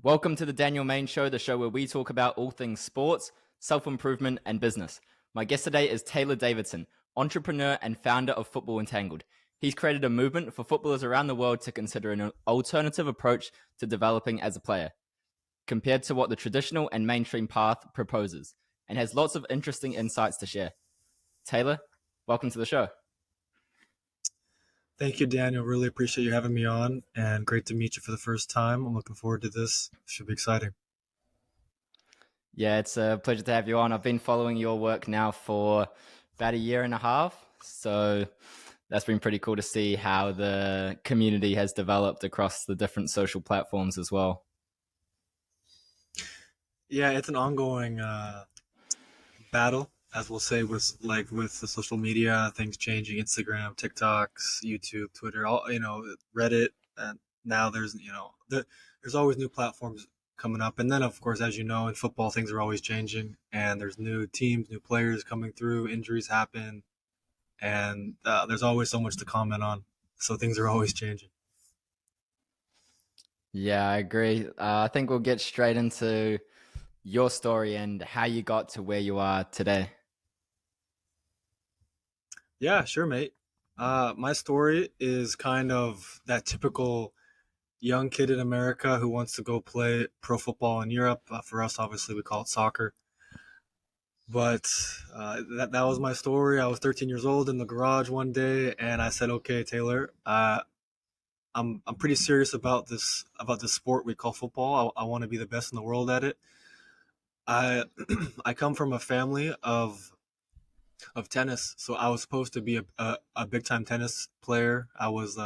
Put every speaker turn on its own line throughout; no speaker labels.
Welcome to the Daniel Main Show, the show where we talk about all things sports, self-improvement, and business. My guest today is Taylor Davidson, entrepreneur and founder of Football Entangled. He's created a movement for footballers around the world to consider an alternative approach to developing as a player, compared to what the traditional and mainstream path proposes, and has lots of interesting insights to share. Taylor, welcome to the show.
Thank you, Daniel. Really appreciate you having me on, and great to meet you for the first time. I'm looking forward to this. Should be exciting.
Yeah, it's a pleasure to have you on. I've been following your work now for about a year and a half, so that's been pretty cool to see how the community has developed across the different social platforms as well.
Yeah, it's an ongoing battle, as we'll say, with the social media things changing. Instagram, TikToks, YouTube, Twitter, all Reddit, and now there's always new platforms coming up. And then, of course, as you know, in football, things are always changing, and there's new teams, new players coming through. Injuries happen, and there's always so much to comment on. So things are always changing.
Yeah, I agree. I think we'll get straight into your story and how you got to where you are today.
Yeah, sure, mate. My story is kind of that typical young kid in America who wants to go play pro football in Europe. For us, obviously, we call it soccer. But that was my story. I was 13 years old in the garage one day, and I said, "Okay, Taylor, I'm pretty serious about this sport we call football. I want to be the best in the world at it. I I come from a family of tennis. So I was supposed to be a big time tennis player. I was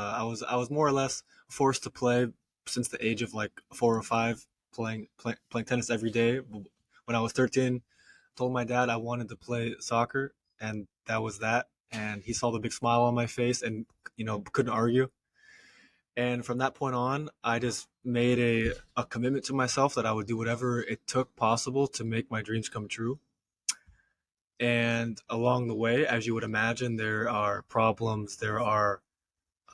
more or less forced to play since the age of like 4 or 5, playing tennis every day. When I was 13, told my dad I wanted to play soccer, and that was that. And he saw the big smile on my face, and couldn't argue. And from that point on, I just made a commitment to myself that I would do whatever it took possible to make my dreams come true. And along the way, as you would imagine, there are problems, there are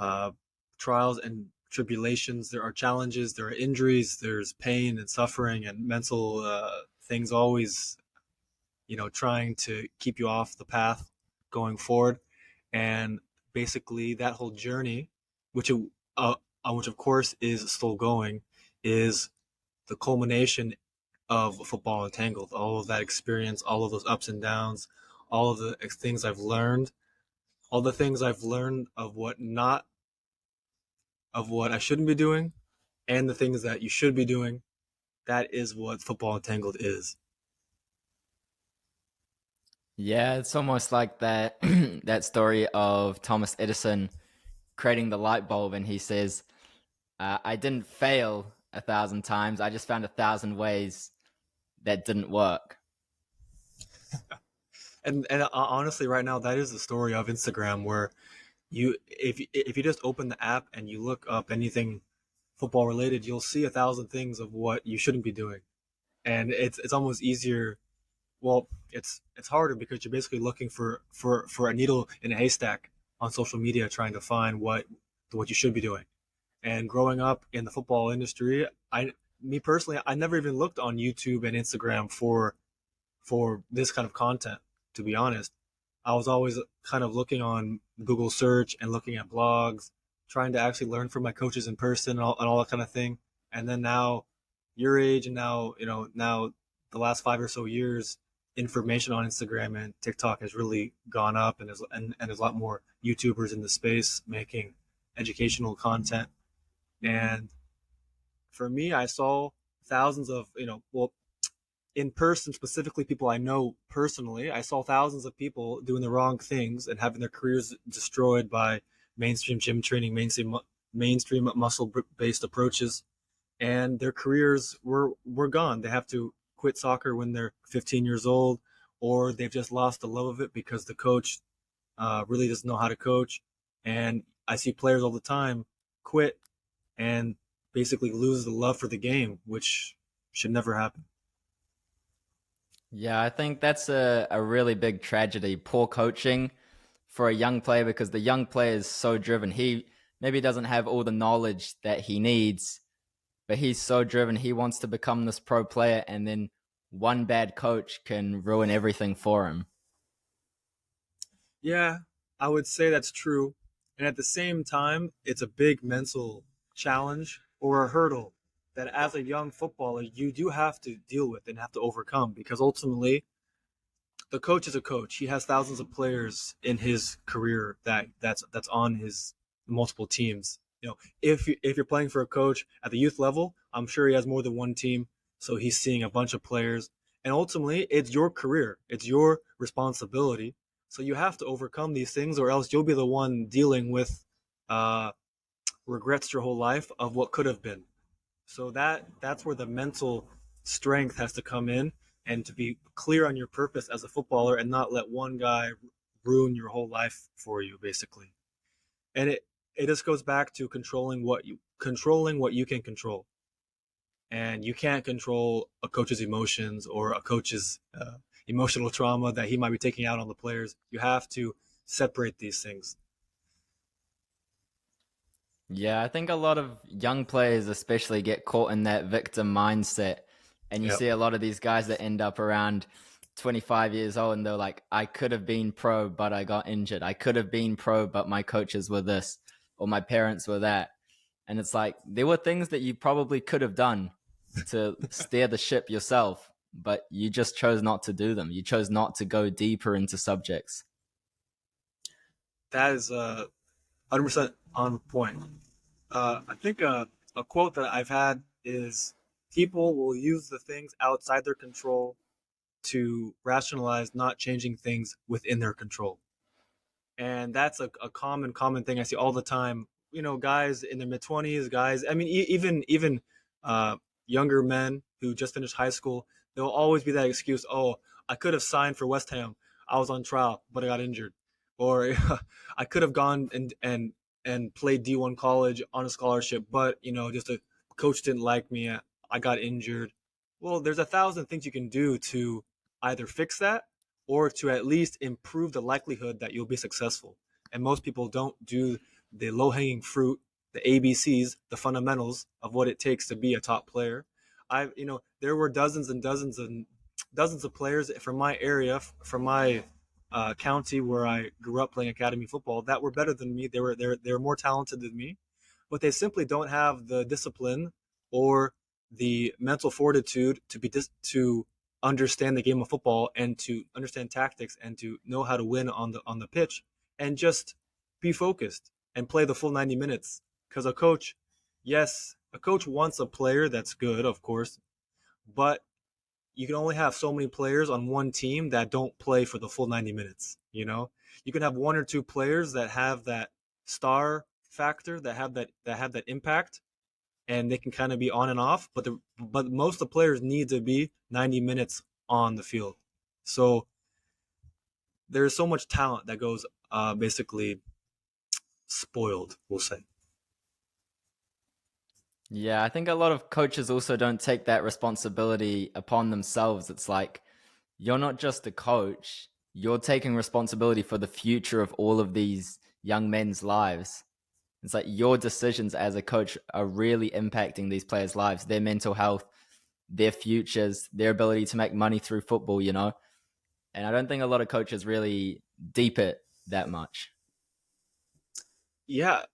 uh, trials and tribulations, there are challenges, there are injuries, there's pain and suffering and mental things always, trying to keep you off the path going forward. And basically, that whole journey, which which of course is still going, is the culmination of football entangled. All of that experience, all of those ups and downs, all of the things I've learned, all the things I've learned of what I shouldn't be doing, and the things that you should be doing. That is what football entangled is.
Yeah, it's almost like that that story of Thomas Edison creating the light bulb, and he says, I didn't fail 1,000 times. I just found 1,000 ways that didn't work.
And honestly, right now, that is the story of Instagram, where if you just open the app and you look up anything football related, you'll see 1,000 things of what you shouldn't be doing, and it's almost easier. Well, it's harder because you're basically looking for a needle in a haystack on social media, trying to find what you should be doing. And growing up in the football industry, me personally, I never even looked on YouTube and Instagram for this kind of content. To be honest, I was always kind of looking on Google search and looking at blogs, trying to actually learn from my coaches in person and all that kind of thing. And then now, your age, and now the last 5 or so years, information on Instagram and TikTok has really gone up, and there's a lot more YouTubers in the space making educational content. And for me, I saw thousands of, well, in person, specifically people I know personally, I saw thousands of people doing the wrong things and having their careers destroyed by mainstream gym training, mainstream muscle based approaches, and their careers were gone. They have to quit soccer when they're 15 years old, or they've just lost the love of it because the coach really doesn't know how to coach. And I see players all the time quit and basically lose the love for the game, which should never happen.
Yeah, I think that's a really big tragedy. Poor coaching for a young player, because the young player is so driven. He maybe doesn't have all the knowledge that he needs, but he's so driven. He wants to become this pro player, and then one bad coach can ruin everything for him.
Yeah, I would say that's true. And at the same time, it's a big mental challenge or a hurdle that as a young footballer, you do have to deal with and have to overcome because ultimately the coach is a coach. He has thousands of players in his career that's on his multiple teams. If you're playing for a coach at the youth level, I'm sure he has more than one team, so he's seeing a bunch of players. And ultimately, it's your career. It's your responsibility. So you have to overcome these things, or else you'll be the one dealing with uh, regrets your whole life of what could have been. So that's where the mental strength has to come in and to be clear on your purpose as a footballer and not let one guy ruin your whole life for you basically. And it just goes back to controlling what you can control. And you can't control a coach's emotions or a coach's emotional trauma that he might be taking out on the players. You have to separate these things.
Yeah, I think a lot of young players, especially, get caught in that victim mindset. And you
Yep.
see a lot of these guys that end up around 25 years old and they're like, I could have been pro, but I got injured. I could have been pro, but my coaches were this, or my parents were that. And it's like, there were things that you probably could have done to steer the ship yourself, but you just chose not to do them. You chose not to go deeper into subjects.
That is 100% on point. I think a quote that I've had is people will use the things outside their control to rationalize not changing things within their control. And that's a common thing I see all the time. Guys in their mid 20s, guys. I mean, even uh, younger men who just finished high school, there will always be that excuse. Oh, I could have signed for West Ham. I was on trial, but I got injured. Or I could have gone and played D1 college on a scholarship, but just a coach didn't like me. I got injured. Well, there's a thousand things you can do to either fix that or to at least improve the likelihood that you'll be successful. And most people don't do the low hanging fruit, the ABCs, the fundamentals of what it takes to be a top player. There were dozens and dozens of players from my area, from my county where I grew up playing academy football that were better than me. They were more talented than me, but they simply don't have the discipline or the mental fortitude to understand the game of football and to understand tactics and to know how to win on the pitch and just be focused and play the full 90 minutes because a coach wants a player that's good, of course, but you can only have so many players on one team that don't play for the full 90 minutes. You can have one or two players that have that star factor, that have that impact, and they can kind of be on and off, but most of the players need to be 90 minutes on the field. So there's so much talent that goes basically spoiled, we'll say.
Yeah, I think a lot of coaches also don't take that responsibility upon themselves. It's like, you're not just a coach, you're taking responsibility for the future of all of these young men's lives. It's like your decisions as a coach are really impacting these players' lives, their mental health, their futures, their ability to make money through football. And I don't think a lot of coaches really deep it that much.
Yeah,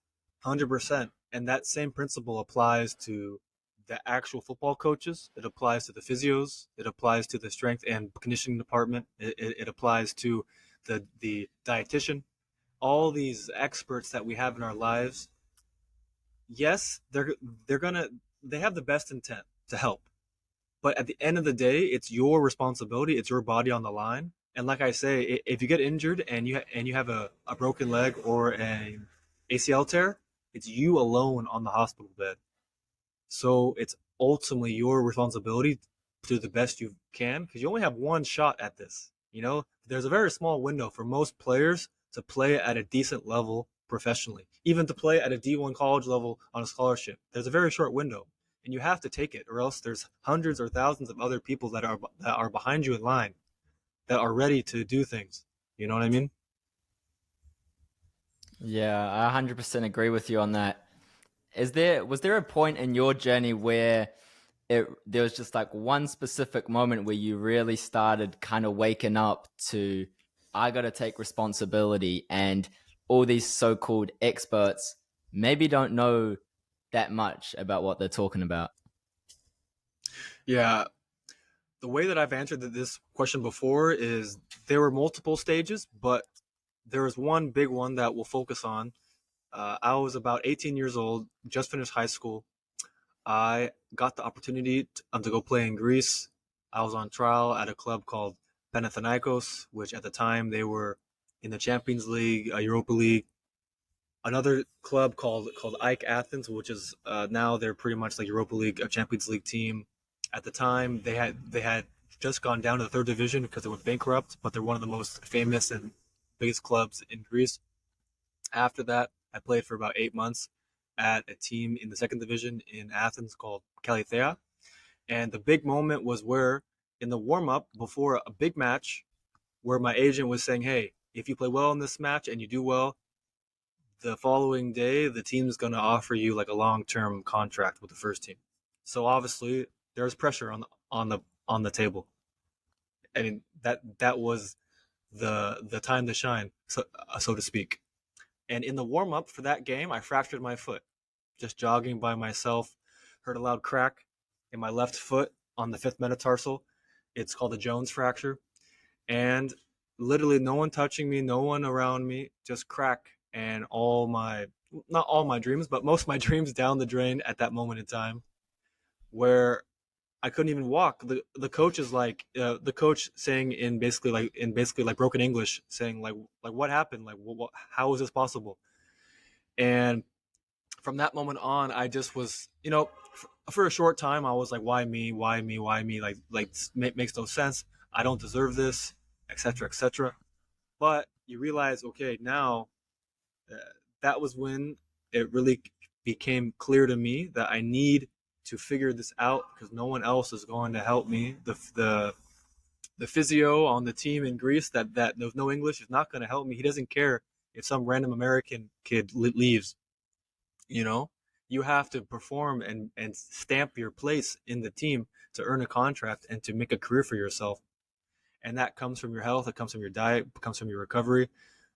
100%. And that same principle applies to the actual football coaches. It applies to the physios. It applies to the strength and conditioning department. It applies to the dietitian. All these experts that we have in our lives, yes, they're gonna they have the best intent to help. But at the end of the day, it's your responsibility. It's your body on the line. And like I say, if you get injured and you have a broken leg or an ACL tear, it's you alone on the hospital bed. So it's ultimately your responsibility to do the best you can because you only have one shot at this. There's a very small window for most players to play at a decent level professionally, even to play at a D1 college level on a scholarship. There's a very short window, and you have to take it, or else there's hundreds or thousands of other people that are behind you in line that are ready to do things. You know what I mean?
Yeah, I 100% agree with you on that. Was there a point in your journey where there was just like one specific moment where you really started kind of waking up to, I got to take responsibility, and all these so-called experts maybe don't know that much about what they're talking about?
Yeah, the way that I've answered this question before is there were multiple stages, but there was one big one that we'll focus on. I was about 18 years old, just finished high school. I got the opportunity to go play in Greece. I was on trial at a club called Panathinaikos, which at the time they were in the Champions League, Europa League. Another club called Ike Athens, which is now they're pretty much like Europa League, a Champions League team. At the time, they had just gone down to the third division because they went bankrupt, but they're one of the most famous and biggest clubs in Greece. After that, I played for about 8 months at a team in the second division in Athens called Kalithea. And the big moment was where in the warm up before a big match, where my agent was saying, "Hey, if you play well in this match and you do well, the following day the team's going to offer you like a long-term contract with the first team." So obviously there's pressure on the table. I mean that was the time to shine, so to speak. And in the warm up for that game, I fractured my foot. Just jogging by myself, heard a loud crack in my left foot on the fifth metatarsal. It's called a Jones fracture. And literally no one touching me, no one around me, just crack. And not all my dreams, but most of my dreams down the drain at that moment in time, where I couldn't even walk. The coach is like the coach saying in basically like broken English, saying like what happened, like how is this possible? And from that moment on, I just was, for a short time, I was like, why me? Why me? Why me? Like makes no sense. I don't deserve this, etc., etc. But you realize, okay, now uh, that was when it really became clear to me that I need to figure this out because no one else is going to help me. The physio on the team in Greece that knows no English is not going to help me. He doesn't care if some random American kid leaves. You know, you have to perform and stamp your place in the team to earn a contract and to make a career for yourself. And that comes from your health, it comes from your diet, it comes from your recovery,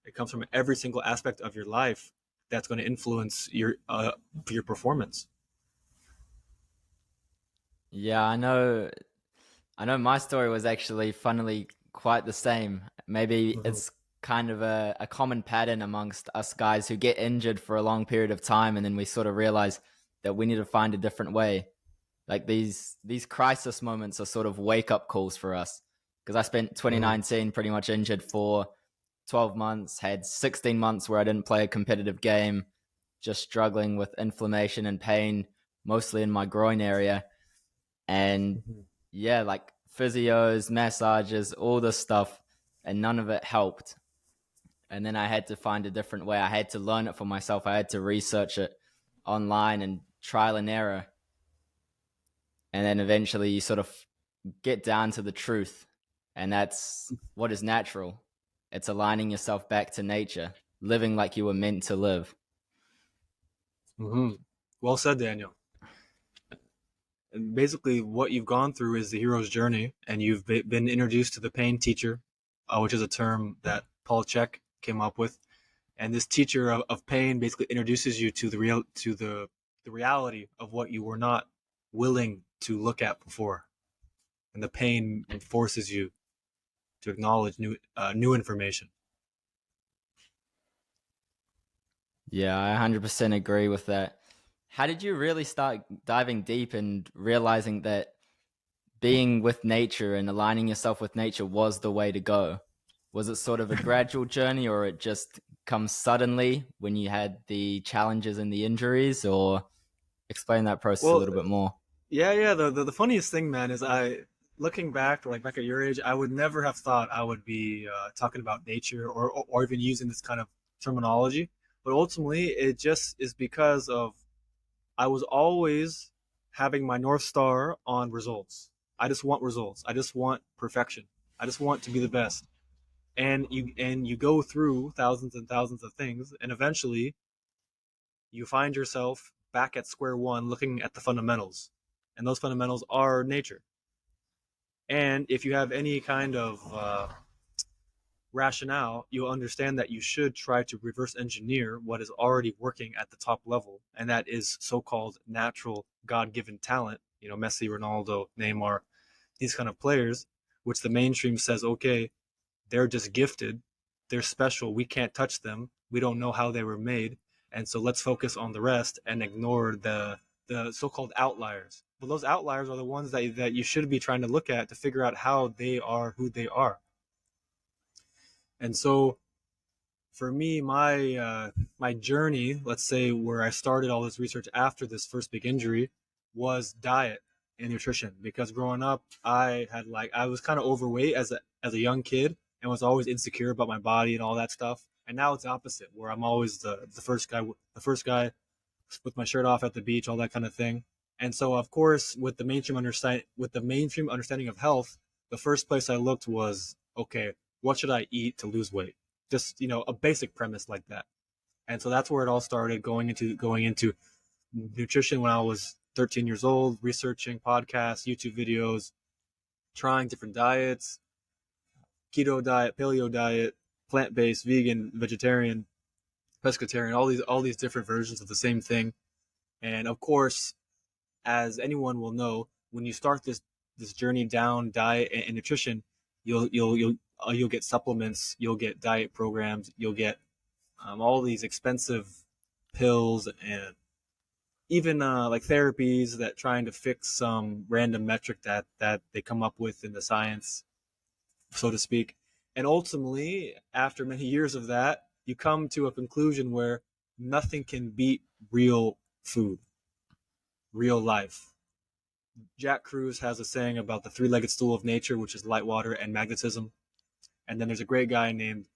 it comes from every single aspect of your life that's going to influence your performance.
Yeah, I know my story was actually funnily quite the same. Maybe
Mm-hmm.
it's kind of a common pattern amongst us guys who get injured for a long period of time, and then we sort of realize that we need to find a different way. Like these crisis moments are sort of wake up calls for us. Because I spent
Mm-hmm.
2019 pretty much injured for 12 months, had 16 months where I didn't play a competitive game, just struggling with inflammation and pain, mostly in my groin area. And
Mm-hmm.
yeah, like physios, massages, all this stuff, and none of it helped. And then I had to find a different way. I had to learn it for myself. I had to research it online and trial and error. And then eventually you sort of get down to the truth. And that's what is natural. It's aligning yourself back to nature, living like you were meant to live.
Mm-hmm. Well said, Daniel. And basically, what you've gone through is the hero's journey, and you've been introduced to the pain teacher, which is a term that Paul Chek came up with. And this teacher of pain basically introduces you to the reality of what you were not willing to look at before, and the pain forces you to acknowledge new information.
Yeah, I 100% agree with that. How did you really start diving deep and realizing that being with nature and aligning yourself with nature was the way to go? Was it sort of a gradual journey, or it just comes suddenly when you had the challenges and the injuries? Or explain that process a
Well,
little bit more.
yeah, yeah. The funniest thing, man, is looking back, like back at your age, I would never have thought I would be talking about nature or even using this kind of terminology. But ultimately, it just is because of I was always having my North Star on results. I just want results. I just want perfection. I just want to be the best. And you go through thousands and thousands of things, and eventually you find yourself back at square one, looking at the fundamentals, and those fundamentals are nature. And if you have any kind of rationale, you'll understand that you should try to reverse engineer what is already working at the top level, and that is so-called natural God-given talent. You know, Messi, Ronaldo, Neymar, these kind of players, which the mainstream says, okay, they're just gifted, they're special, we can't touch them, we don't know how they were made, and so let's focus on the rest and ignore the so-called outliers. But those outliers are the ones that you should be trying to look at to figure out how they are who they are. And so for me, my journey, let's say where I started all this research after this first big injury, was diet and nutrition. Because growing up, I was kind of overweight as a young kid and was always insecure about my body and all that stuff. And now it's opposite, where I'm always the first guy with my shirt off at the beach, all that kind of thing. And so, of course, with the mainstream understanding of health, the first place I looked was, okay, what should I eat to lose weight? Just, a basic premise like that. And so that's where it all started, going into nutrition when I was 13 years old, researching podcasts, YouTube videos, trying different diets, keto diet, paleo diet, plant-based, vegan, vegetarian, pescatarian, all these different versions of the same thing. And of course, as anyone will know, when you start this journey down diet and nutrition, you'll get supplements, you'll get diet programs, you'll get all these expensive pills and even like therapies that trying to fix some random metric that they come up with in the science, so to speak. And ultimately, after many years of that, you come to a conclusion where nothing can beat real food, real life. Jack Kruse has a saying about the three-legged stool of nature, which is light, water, and magnetism. And then there's a great guy named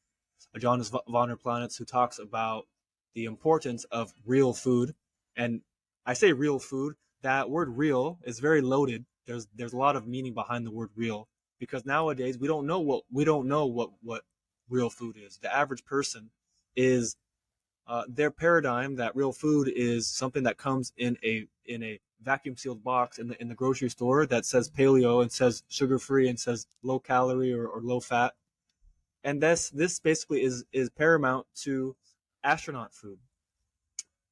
Johannes von der Planitz who talks about the importance of real food. And I say real food, that word real is very loaded. There's a lot of meaning behind the word real, because nowadays we don't know what real food is. The average person is their paradigm that real food is something that comes in a vacuum sealed box in the grocery store that says paleo and says sugar free and says low calorie or low fat. And this basically is paramount to astronaut food.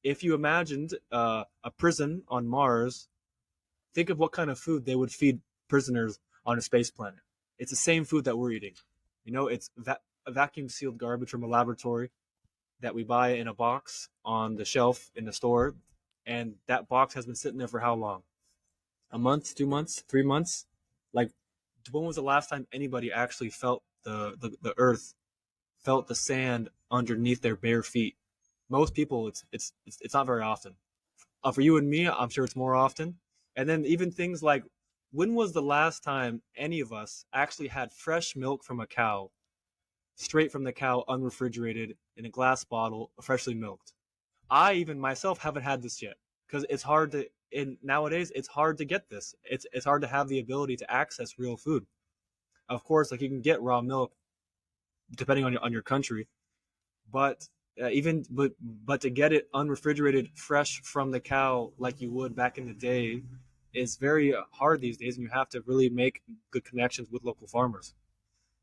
If you imagined a prison on Mars, think of what kind of food they would feed prisoners on a space planet. It's the same food that we're eating. It's a vacuum sealed garbage from a laboratory that we buy in a box on the shelf in the store. And that box has been sitting there for how long? A month, 2 months, 3 months? Like, when was the last time anybody actually felt the earth, felt the sand underneath their bare feet? Most people, it's not very often. For you and me, I'm sure it's more often. And then even things like, when was the last time any of us actually had fresh milk from a cow, straight from the cow, unrefrigerated, in a glass bottle, freshly milked? I even myself haven't had this yet, because it's hard to. Nowadays, it's hard to get this. It's hard to have the ability to access real food. Of course, like, you can get raw milk, depending on your country, but but to get it unrefrigerated, fresh from the cow, like you would back in the day, is very hard these days, and you have to really make good connections with local farmers.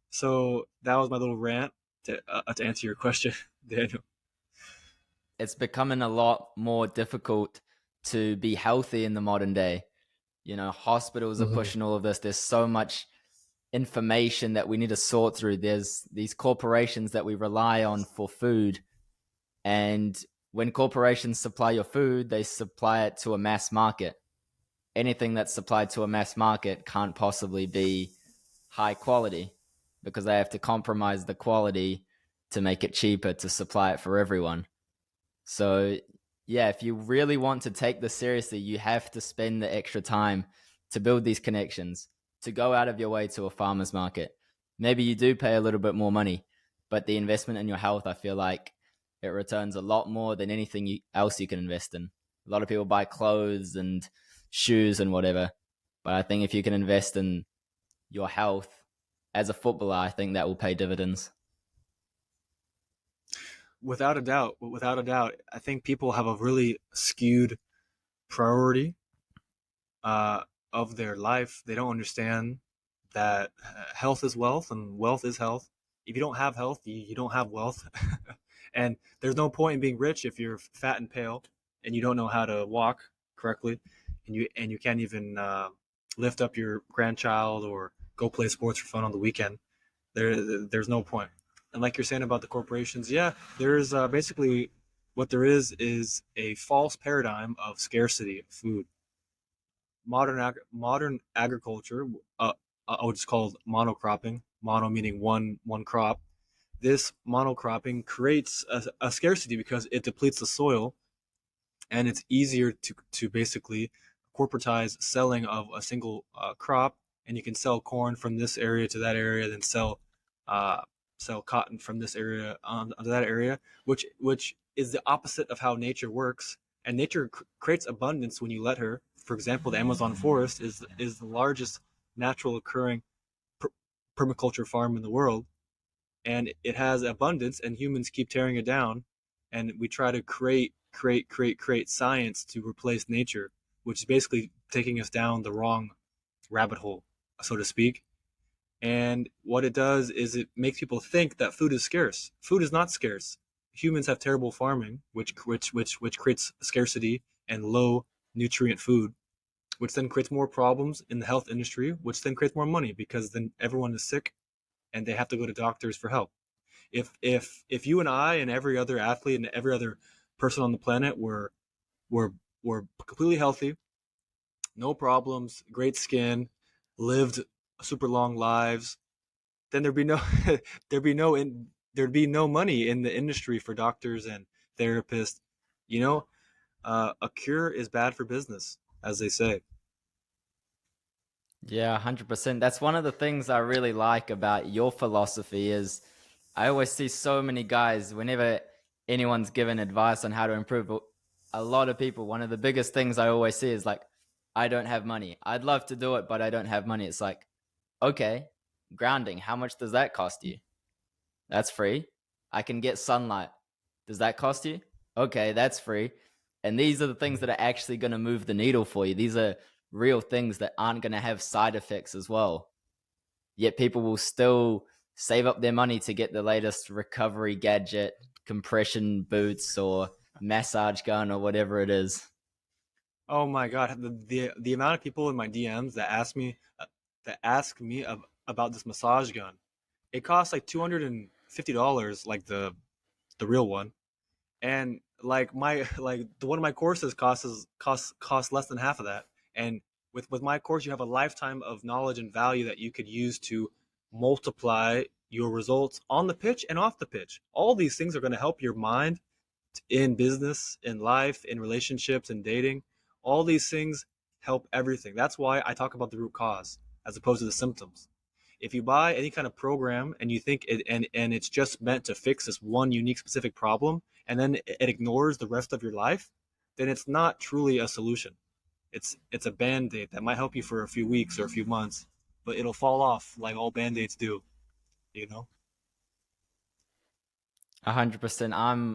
So that was my little rant to answer your question, Daniel.
It's becoming a lot more difficult to be healthy in the modern day. Hospitals are
Mm-hmm.
pushing all of this. There's so much information that we need to sort through. There's these corporations that we rely on for food. And when corporations supply your food, they supply it to a mass market. Anything that's supplied to a mass market can't possibly be high quality, because they have to compromise the quality to make it cheaper to supply it for everyone. So, yeah, if you really want to take this seriously, you have to spend the extra time to build these connections, to go out of your way to a farmer's market. Maybe you do pay a little bit more money, but the investment in your health, I feel like it returns a lot more than anything else you can invest in. A lot of people buy clothes and shoes and whatever, but I think if you can invest in your health as a footballer, I think that will pay dividends.
Without a doubt, I think people have a really skewed priority uh, of their life. They don't understand that health is wealth and wealth is health. If you don't have health, you don't have wealth. And there's no point in being rich if you're fat and pale and you don't know how to walk correctly, and you can't even lift up your grandchild or go play sports for fun on the weekend. There's no point. And like you're saying about the corporations, yeah, there's basically what there is a false paradigm of scarcity of food. Modern agriculture, which is called monocropping. Mono meaning one crop. This monocropping creates a scarcity because it depletes the soil, and it's easier to basically corporatize selling of a single crop, and you can sell corn from this area to that area, then uh, sell cotton from this area to that area, which is the opposite of how nature works. And nature creates abundance when you let her. For example, the Amazon forest is the largest natural occurring per- permaculture farm in the world, and it has abundance, and humans keep tearing it down, and we try to create science to replace nature, which is basically taking us down the wrong rabbit hole, so to speak. And what it does is it makes people think that food is scarce. Food is not scarce. Humans have terrible farming, which creates scarcity and low nutrient food, which then creates more problems in the health industry, which then creates more money because then everyone is sick and they have to go to doctors for help. If you and I and every other athlete and every other person on the planet were were completely healthy, no problems, great skin, lived super long lives, then there'd be no there'd be no money in the industry for doctors and therapists. You know, a cure is bad for business, as they say.
Yeah, 100%. That's one of the things I really like about your philosophy is I always see so many guys whenever anyone's given advice on how to improve a lot of people, one of the biggest things I always see is like I don't have money. I'd love to do it, but I don't have money. It's like, okay, grounding, how much does that cost you? That's free. I can get sunlight. Does that cost you? Okay, that's free. And these are the things that are actually going to move the needle for you. These are real things that aren't going to have side effects as well. Yet people will still save up their money to get the latest recovery gadget, compression boots, or massage gun, or whatever it is.
Oh my God, the amount of people in my DMs that ask me about this massage gun. It costs like $250, like the real one, and like my like the one of my courses costs less than half of that. And with my course, you have a lifetime of knowledge and value that you could use to multiply your results on the pitch and off the pitch. All these things are going to help your mind in business, in life, in relationships, in dating. All these things help everything. That's why I talk about the root cause as opposed to the symptoms. If you buy any kind of program and you think and it's just meant to fix this one unique specific problem, and then it ignores the rest of your life, then it's not truly a solution. It's a band-aid that might help you for a few weeks or a few months, but it'll fall off like all band-aids do, you know?
100%.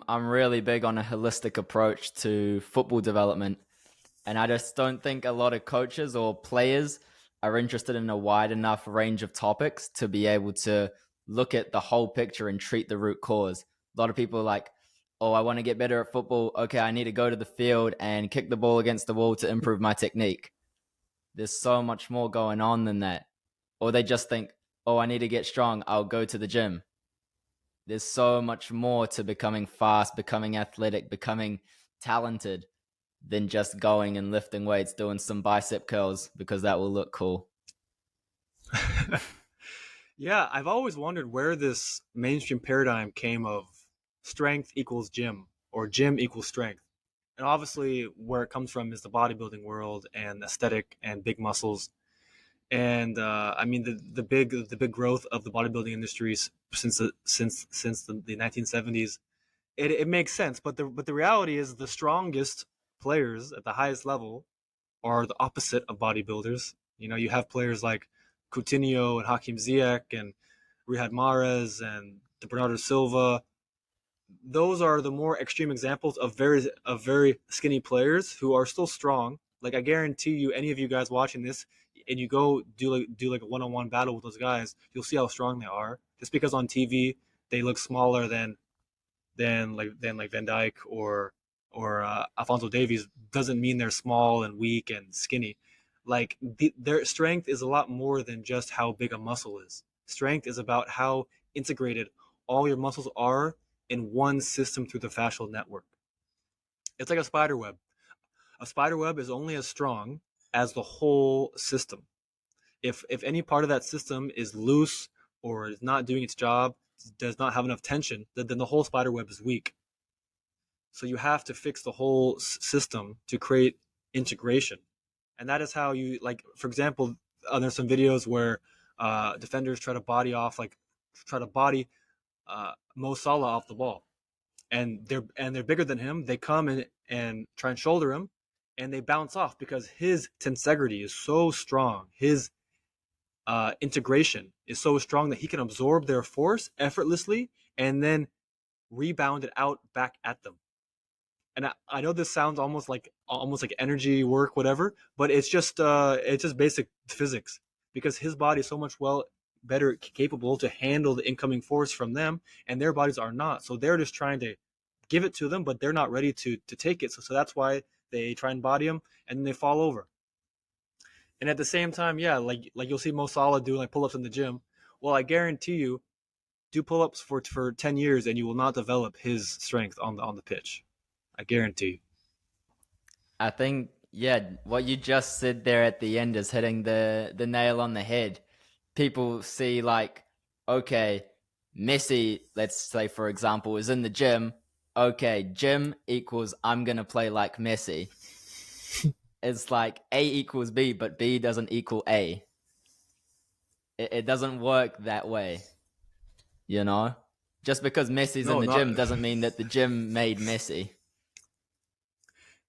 I'm really big on a holistic approach to football development. And I just don't think a lot of coaches or players are interested in a wide enough range of topics to be able to look at the whole picture and treat the root cause. A lot of people are like, oh, I want to get better at football. Okay, I need to go to the field and kick the ball against the wall to improve my technique. There's so much more going on than that. Or they just think, oh, I need to get strong. I'll go to the gym. There's so much more to becoming fast, becoming athletic, becoming talented than just going and lifting weights, doing some bicep curls because that will look cool.
Yeah, I've always wondered where this mainstream paradigm came of strength equals gym or gym equals strength. And obviously, where it comes from is the bodybuilding world and aesthetic and big muscles. And I mean, the big growth of the bodybuilding industries since the 1970s. It makes sense, but the reality is the strongest players at the highest level are the opposite of bodybuilders. You know, you have players like Coutinho and Hakim Ziyech and Riyad Mahrez and Bernardo Silva. those are the more extreme examples of very skinny players who are still strong. Like I guarantee you, any of you guys watching this, and you go do like a one-on-one battle with those guys, you'll see how strong they are. Just because on TV they look smaller than like Van Dyke or Alfonso Davies doesn't mean they're small and weak and skinny. Like their strength is a lot more than just how big a muscle is. Strength is about how integrated all your muscles are in one system through the fascial network. It's like a spider web. A spider web is only as strong as the whole system. If any part of that system is loose or is not doing its job, does not have enough tension, then the whole spider web is weak. So you have to fix the whole system to create integration, and that is how you like. For example, there's some videos where defenders try to body Mo Salah off the ball, and they're bigger than him. They come and try and shoulder him, and they bounce off because his tensegrity is so strong. His integration is so strong that he can absorb their force effortlessly and then rebound it out back at them. And I know this sounds almost like energy work, whatever, but it's just basic physics because his body is so much better capable to handle the incoming force from them, and their bodies are not. So they're just trying to give it to them, but they're not ready to take it. So that's why they try and body him, and then they fall over. And at the same time, yeah, like you'll see Mo Salah do like pull-ups in the gym. Well, I guarantee you, do pull-ups for 10 years, and you will not develop his strength on the pitch. I guarantee you.
I think, yeah, what you just said there at the end is hitting the nail on the head. People see like, okay, Messi, let's say for example, is in the gym. Okay, gym equals I'm gonna play like Messi. It's like A equals B, but B doesn't equal A. It doesn't work that way, you know? Just because Messi's in
No,
the
not
gym doesn't mean that the gym made Messi.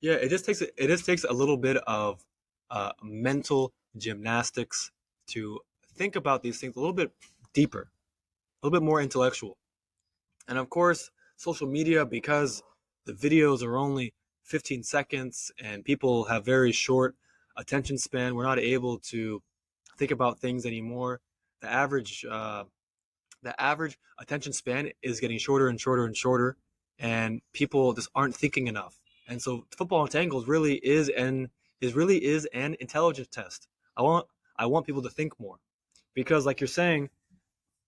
yeah. It just takes a little bit of mental gymnastics to think about these things a little bit deeper, a little bit more intellectual. And of course, social media, because the videos are only 15 seconds and people have very short attention span, we're not able to think about things anymore. The average the average attention span is getting shorter and shorter and shorter, and people just aren't thinking enough. And so football entangled really is an intelligence test. I want people to think more, because like you're saying,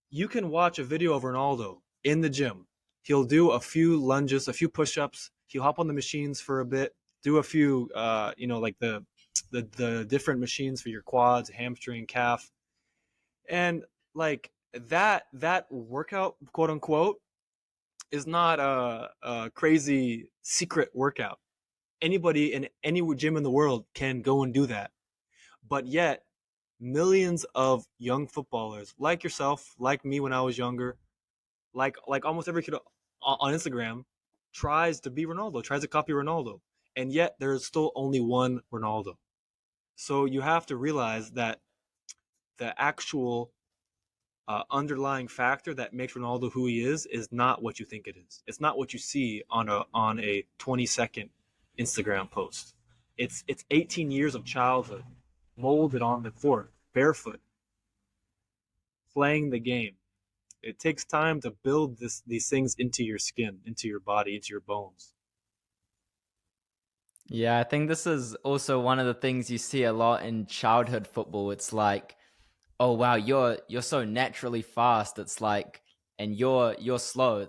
you can watch a video of Ronaldo in the gym. He'll do a few lunges, a few push-ups. He'll hop on the machines for a bit, do a few, like the different machines for your quads, hamstring, calf, and like that workout, quote unquote, is not a crazy secret workout. Anybody in any gym in the world can go and do that. But yet, millions of young footballers like yourself, like me when I was younger, like almost every kid on Instagram tries to be Ronaldo, tries to copy Ronaldo, and yet there's still only one Ronaldo. So you have to realize that the actual underlying factor that makes Ronaldo who he is not what you think it is. It's not what you see on a 20-second Instagram post. It's 18 years of childhood molded on the floor, barefoot, playing the game. It takes time to build these things into your skin, into your body, into your bones.
Yeah, I think this is also one of the things you see a lot in childhood football. It's like, oh wow, you're so naturally fast. It's like, and you're slow.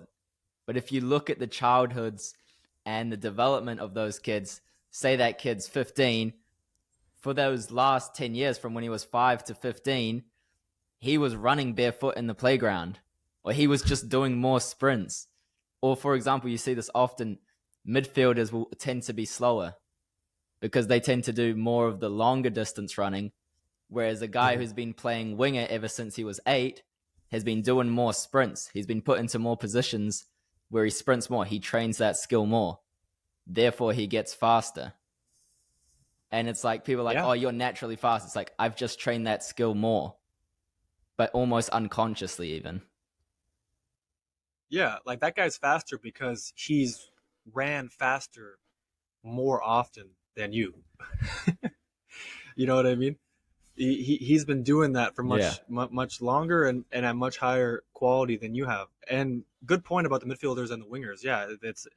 But if you look at the childhoods and the development of those kids, say that kid's 15, for those last 10 years from when he was 5 to 15, he was running barefoot in the playground, or he was just doing more sprints. Or for example, you see this often, midfielders will tend to be slower because they tend to do more of the longer distance running, whereas a guy
Mm-hmm.
who's been playing winger ever since he was 8 has been doing more sprints. He's been put into more positions where he sprints more. He trains that skill more. Therefore, he gets faster. And it's like people are like,
Yeah,
oh, you're naturally fast. It's like, I've just trained that skill more, but almost unconsciously, even.
Yeah, like that guy's faster because he's ran faster more often than you. You know what I mean? He's been doing that for
Yeah.
much longer and at much higher quality than you have. And good point about the midfielders and the wingers. Yeah, that's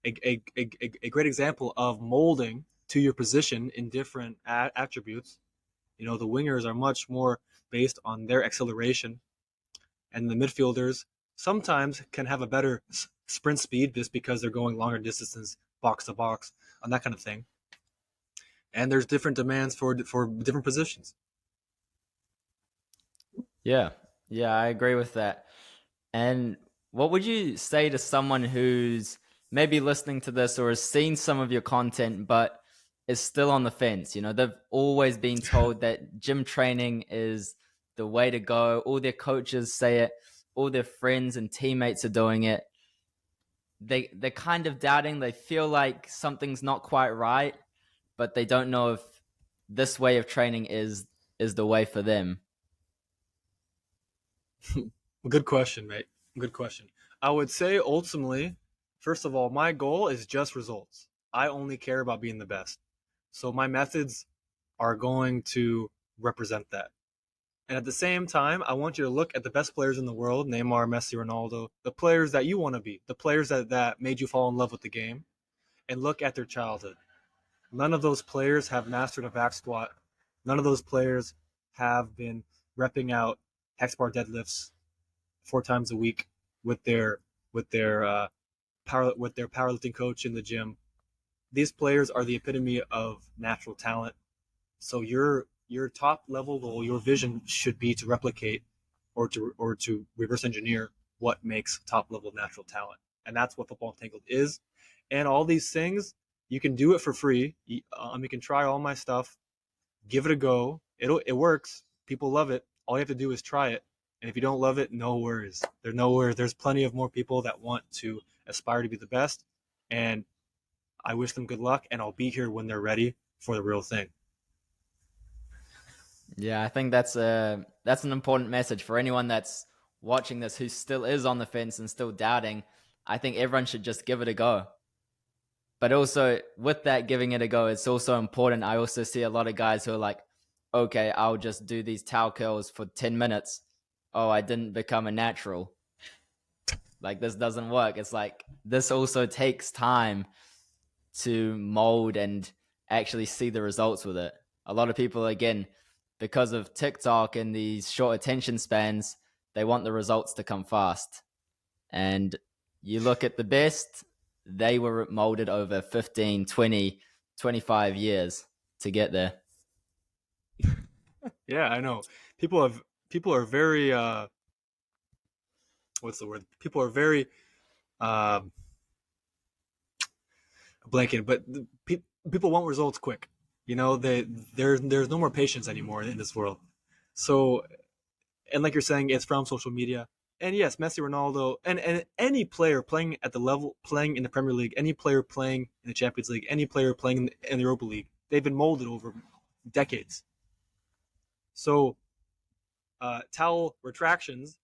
a great example of molding to your position in different attributes. You know, the wingers are much more based on their acceleration, and the midfielders sometimes can have a better sprint speed just because they're going longer distances, box to box, and that kind of thing. And there's different demands for different positions.
Yeah. Yeah, I agree with that. And what would you say to someone who's maybe listening to this or has seen some of your content but is still on the fence? You know, they've always been told that gym training is the way to go. All their coaches say it, all their friends and teammates are doing it. They're kind of doubting. They feel like something's not quite right, but they don't know if this way of training is the way for them.
Good question, mate. Good question. I would say ultimately, first of all, my goal is just results. I only care about being the best. So my methods are going to represent that. And at the same time, I want you to look at the best players in the world, Neymar, Messi, Ronaldo, the players that you want to be, the players that made you fall in love with the game, and look at their childhood. None of those players have mastered a back squat. None of those players have been repping out hex bar deadlifts 4 times a week with their with their powerlifting coach in the gym. These players are the epitome of natural talent. So your top level goal, your vision should be to replicate or to reverse engineer what makes top level natural talent, and that's what Football Entangled is. And all these things, you can do it for free. You can try all my stuff, give it a go. It works. People love it. All you have to do is try it. And if you don't love it, no worries. There's no worries. There's plenty of more people that want to aspire to be the best. And I wish them good luck. And I'll be here when they're ready for the real thing.
Yeah, I think that's an important message for anyone that's watching this who still is on the fence and still doubting. I think everyone should just give it a go. But also with that giving it a go, it's also important. I also see a lot of guys who are like, okay, I'll just do these towel curls for 10 minutes. Oh, I didn't become a natural. Like this doesn't work. It's like this also takes time to mold and actually see the results with it. A lot of people, again, because of TikTok and these short attention spans, they want the results to come fast. And you look at the best, they were molded over 15, 20, 25 years to get there.
Yeah, I know. People are very what's the word? People are very um blanking, but people want results quick. You know, there's no more patience anymore in this world. So, and like you're saying, it's from social media. And yes, Messi, Ronaldo, and any player playing at the level, playing in the Premier League, any player playing in the Champions League, any player playing in the Europa League, they've been molded over decades. So, towel retractions,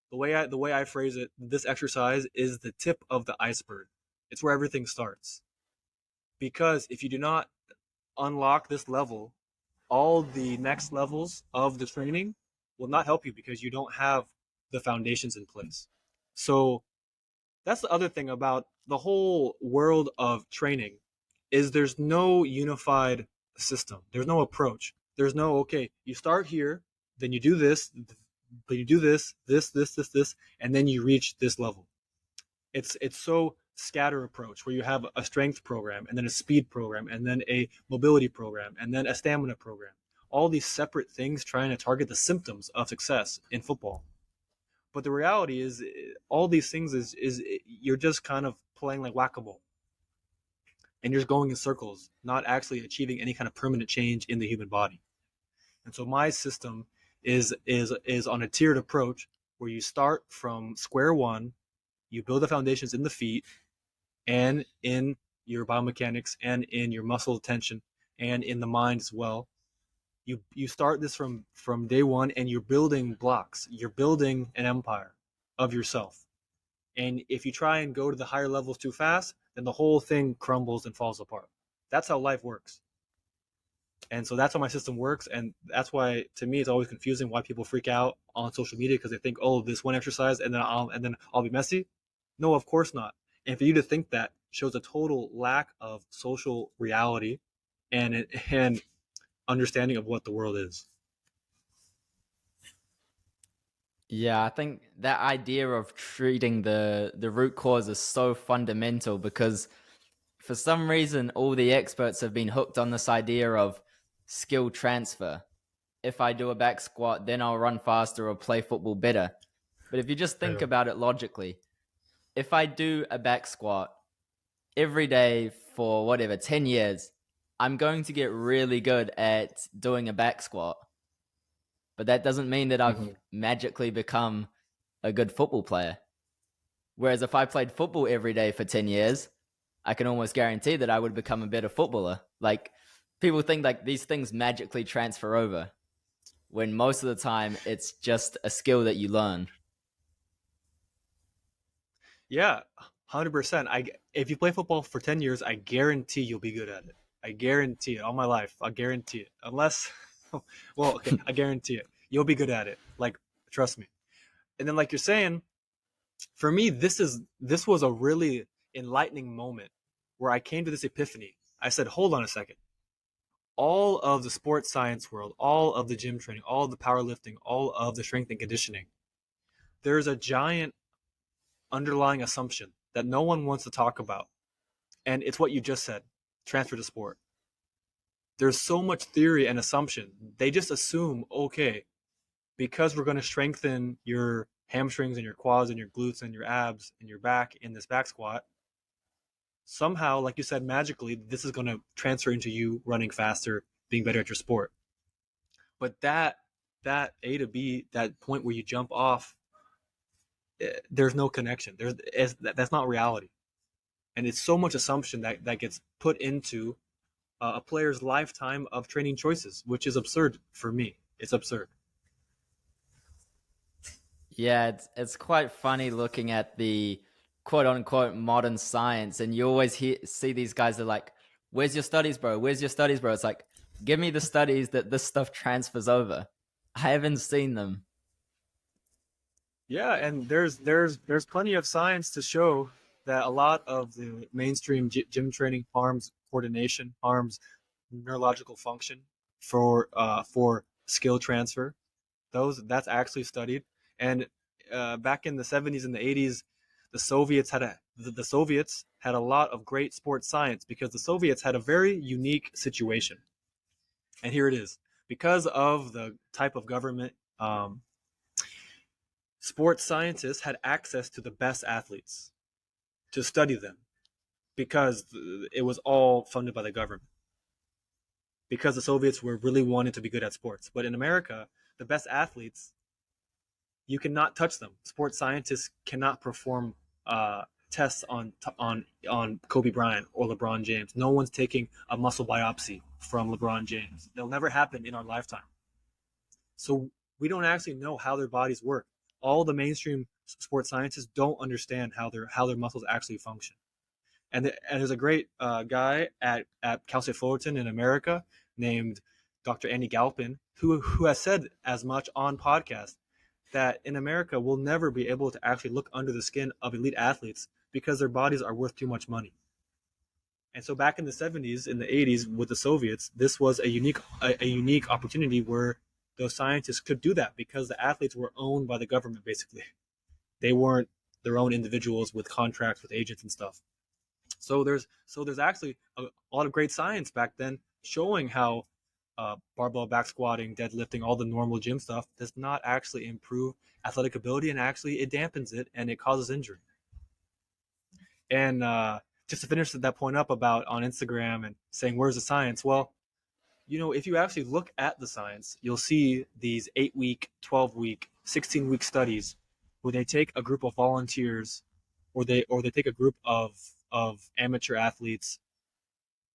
the way I phrase it, this exercise is the tip of the iceberg. It's where everything starts. Because if you do not unlock this level, all the next levels of the training will not help you because you don't have the foundations in place. So that's the other thing about the whole world of training is there's no unified system. There's no approach. There's no okay, you start here, then you do this, then you do this, and then you reach this level. It's so scatter approach where you have a strength program and then a speed program and then a mobility program and then a stamina program, all these separate things trying to target the symptoms of success in football. But the reality is all these things is you're just kind of playing like whack-a-mole and you're just going in circles, not actually achieving any kind of permanent change in the human body. And so my system is on a tiered approach where you start from square one, you build the foundations in the feet and in your biomechanics and in your muscle tension and in the mind as well. You start this from day one and you're building blocks. You're building an empire. of yourself. And if you try and go to the higher levels too fast, then the whole thing crumbles and falls apart. That's how life works. And so that's how my system works. And that's why, to me, it's always confusing why people freak out on social media, because they think, oh, this one exercise and then I'll be messy. No, of course not. And for you to think that shows a total lack of social reality and understanding of what the world is.
Yeah, I think that idea of treating the root cause is so fundamental because for some reason all the experts have been hooked on this idea of skill transfer. If I do a back squat, then I'll run faster or play football better. But if you just think
Yeah.
about it logically, if I do a back squat every day for whatever 10 years, I'm going to get really good at doing a back squat. But that doesn't mean that I've
Mm-hmm.
magically become a good football player. Whereas if I played football every day for 10 years, I can almost guarantee that I would become a better footballer. Like, people think like these things magically transfer over, when most of the time it's just a skill that you learn.
Yeah, 100%. If you play football for 10 years, I guarantee you'll be good at it. I guarantee it all my life. I guarantee it. Unless, well, okay, I guarantee it. You'll be good at it. Like, trust me. And then, like you're saying, for me, this was a really enlightening moment where I came to this epiphany. I said, hold on a second. All of the sports science world, all of the gym training, all of the powerlifting, all of the strength and conditioning, there's a giant underlying assumption that no one wants to talk about. And it's what you just said, transfer to sport. There's so much theory and assumption. They just assume, okay, because we're going to strengthen your hamstrings and your quads and your glutes and your abs and your back in this back squat, somehow, like you said, magically, this is going to transfer into you running faster, being better at your sport. But that A to B, that point where you jump off, there's no connection. That's not reality. And it's so much assumption that gets put into a player's lifetime of training choices, which is absurd for me. It's absurd.
Yeah, it's quite funny looking at the quote unquote modern science, and you always see these guys that are like, "Where's your studies, bro? Where's your studies, bro?" It's like, give me the studies that this stuff transfers over. I haven't seen them.
Yeah, and there's plenty of science to show that a lot of the mainstream gym training harms coordination, harms neurological function for skill transfer. That's actually studied. And back in the 70s and the 80s, the Soviets had a lot of great sports science because the Soviets had a very unique situation. And here it is. Because of the type of government, sports scientists had access to the best athletes to study them because it was all funded by the government. Because the Soviets were really wanting to be good at sports. But in America, the best athletes, you cannot touch them. Sports scientists cannot perform tests on Kobe Bryant or LeBron James. No one's taking a muscle biopsy from LeBron James. They'll never happen in our lifetime. So we don't actually know how their bodies work. All the mainstream sports scientists don't understand how their muscles actually function. And there's a great guy at Cal State Fullerton in America named Dr. Andy Galpin who has said as much on podcast that in America we'll never be able to actually look under the skin of elite athletes because their bodies are worth too much money. And so back in the 70s, in the 80s with the Soviets, this was a unique opportunity where those scientists could do that because the athletes were owned by the government basically. They weren't their own individuals with contracts with agents and stuff. So there's actually a lot of great science back then showing how barbell back squatting, deadlifting, all the normal gym stuff does not actually improve athletic ability, and actually it dampens it and it causes injury. And just to finish that point up about on Instagram and saying where's the science, well, if you actually look at the science, you'll see these 8-week, 12-week, 16-week studies where they take a group of volunteers or they take a group of amateur athletes,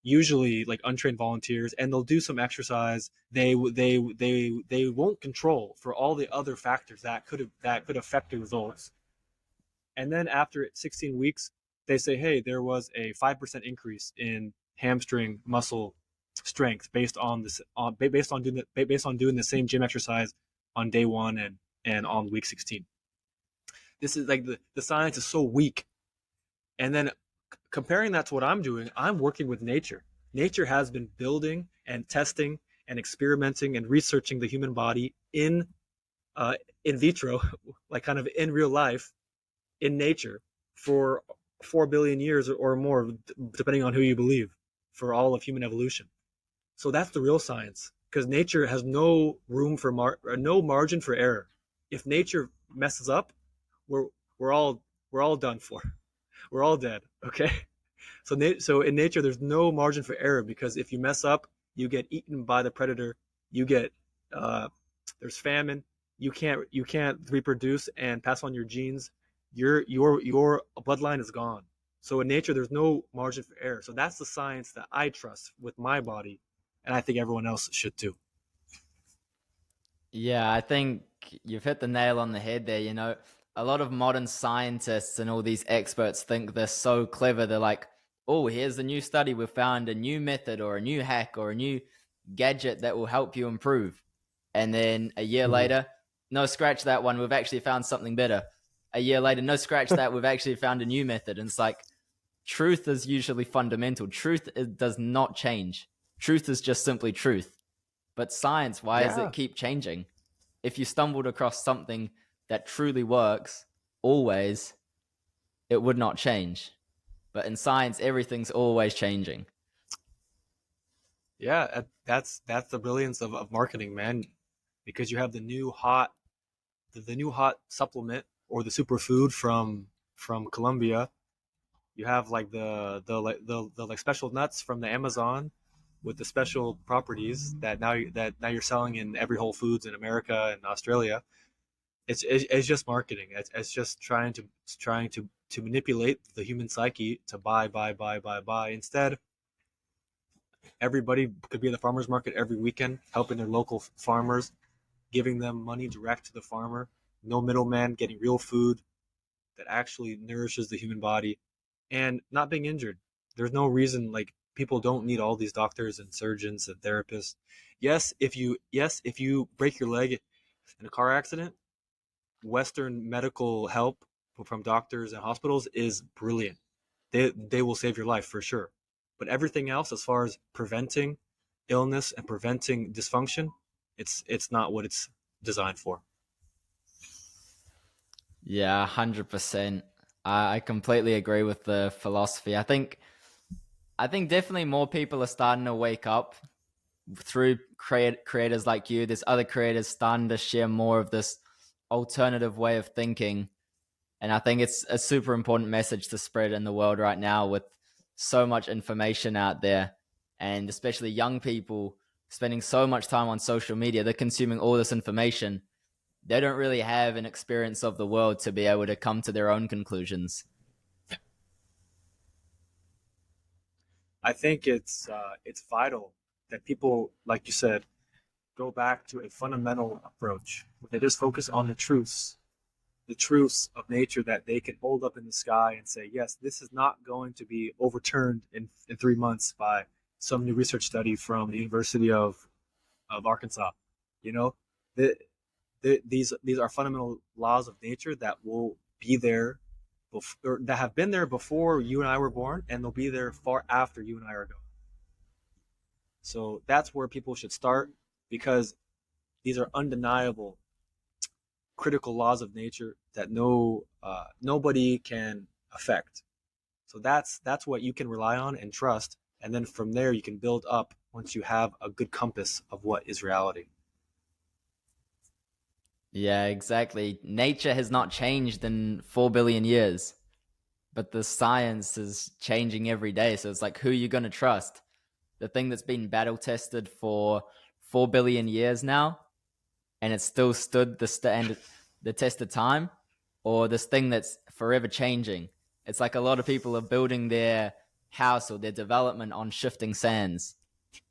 usually like untrained volunteers, and they'll do some exercise. They won't control for all the other factors that could affect the results. And then after 16 weeks, they say, hey, there was a 5% increase in hamstring muscle strength based on this based on doing the same gym exercise on day one and on week 16. This is like the science is so weak. And then comparing that to what I'm doing, I'm working with nature. Nature has been building and testing and experimenting and researching the human body uh, in vitro, like kind of in real life, in nature, for 4 billion years or more, depending on who you believe, for all of human evolution. So that's the real science, because nature has no room for no margin for error. If nature messes up, we're we're all we're all done for. We're all dead. Okay. So in nature, there's no margin for error, because if you mess up, you get eaten by the predator. You get uh, there's famine. You can't reproduce and pass on your genes. Your bloodline is gone. So in nature, there's no margin for error. So that's the science that I trust with my body, and I think everyone else should too.
Yeah, I think you've hit the nail on the head there. A lot of modern scientists and all these experts think they're so clever. They're like, oh, here's a new study. We've found a new method or a new hack or a new gadget that will help you improve. And then a year
Mhm.
later, no, scratch that one. We've actually found something better. A year later, no, scratch that. We've actually found a new method. And it's like, truth is usually fundamental. Does not change. Truth is just simply truth. But science, why does
Yeah,
it keep changing? If you stumbled across something that truly works, always, it would not change. But in science, everything's always changing.
yeah. That's the brilliance of marketing, man. Because you have the new hot supplement or the superfood from Colombia. You have like the like special nuts from the Amazon with the special properties that now you're selling in every Whole Foods in America and Australia. It's just marketing. It's just trying to manipulate the human psyche to buy. Instead, everybody could be at the farmers market every weekend, helping their local farmers, giving them money direct to the farmer. No middleman, getting real food that actually nourishes the human body, and not being injured. There's no reason, like, people don't need all these doctors and surgeons and therapists. Yes, if you break your leg in a car accident, Western medical help from doctors and hospitals is brilliant. They will save your life for sure. But everything else, as far as preventing illness and preventing dysfunction, it's not what it's designed for.
Yeah, 100%. I completely agree with the philosophy. I think definitely more people are starting to wake up through creators like you. There's other creators starting to share more of this alternative way of thinking. And I think it's a super important message to spread in the world right now with so much information out there. And especially young people spending so much time on social media, they're consuming all this information. They don't really have an experience of the world to be able to come to their own conclusions.
I think it's vital that people, like you said, go back to a fundamental approach. They just focus on the truths of nature that they can hold up in the sky and say, yes, this is not going to be overturned in 3 months by some new research study from the University of Arkansas. You know, the, these are fundamental laws of nature that will be there, or that have been there before you and I were born, and they'll be there far after you and I are gone. So that's where people should start, because these are undeniable critical laws of nature that nobody can affect. So that's what you can rely on and trust, and then from there you can build up once you have a good compass of what is reality.
Yeah, exactly. Nature has not changed in 4 billion years, but the science is changing every day. So it's like, who are you going to trust? The thing that's been battle tested for 4 billion years now, and it's still stood the test of time, or this thing that's forever changing. It's like a lot of people are building their house or their development on shifting sands,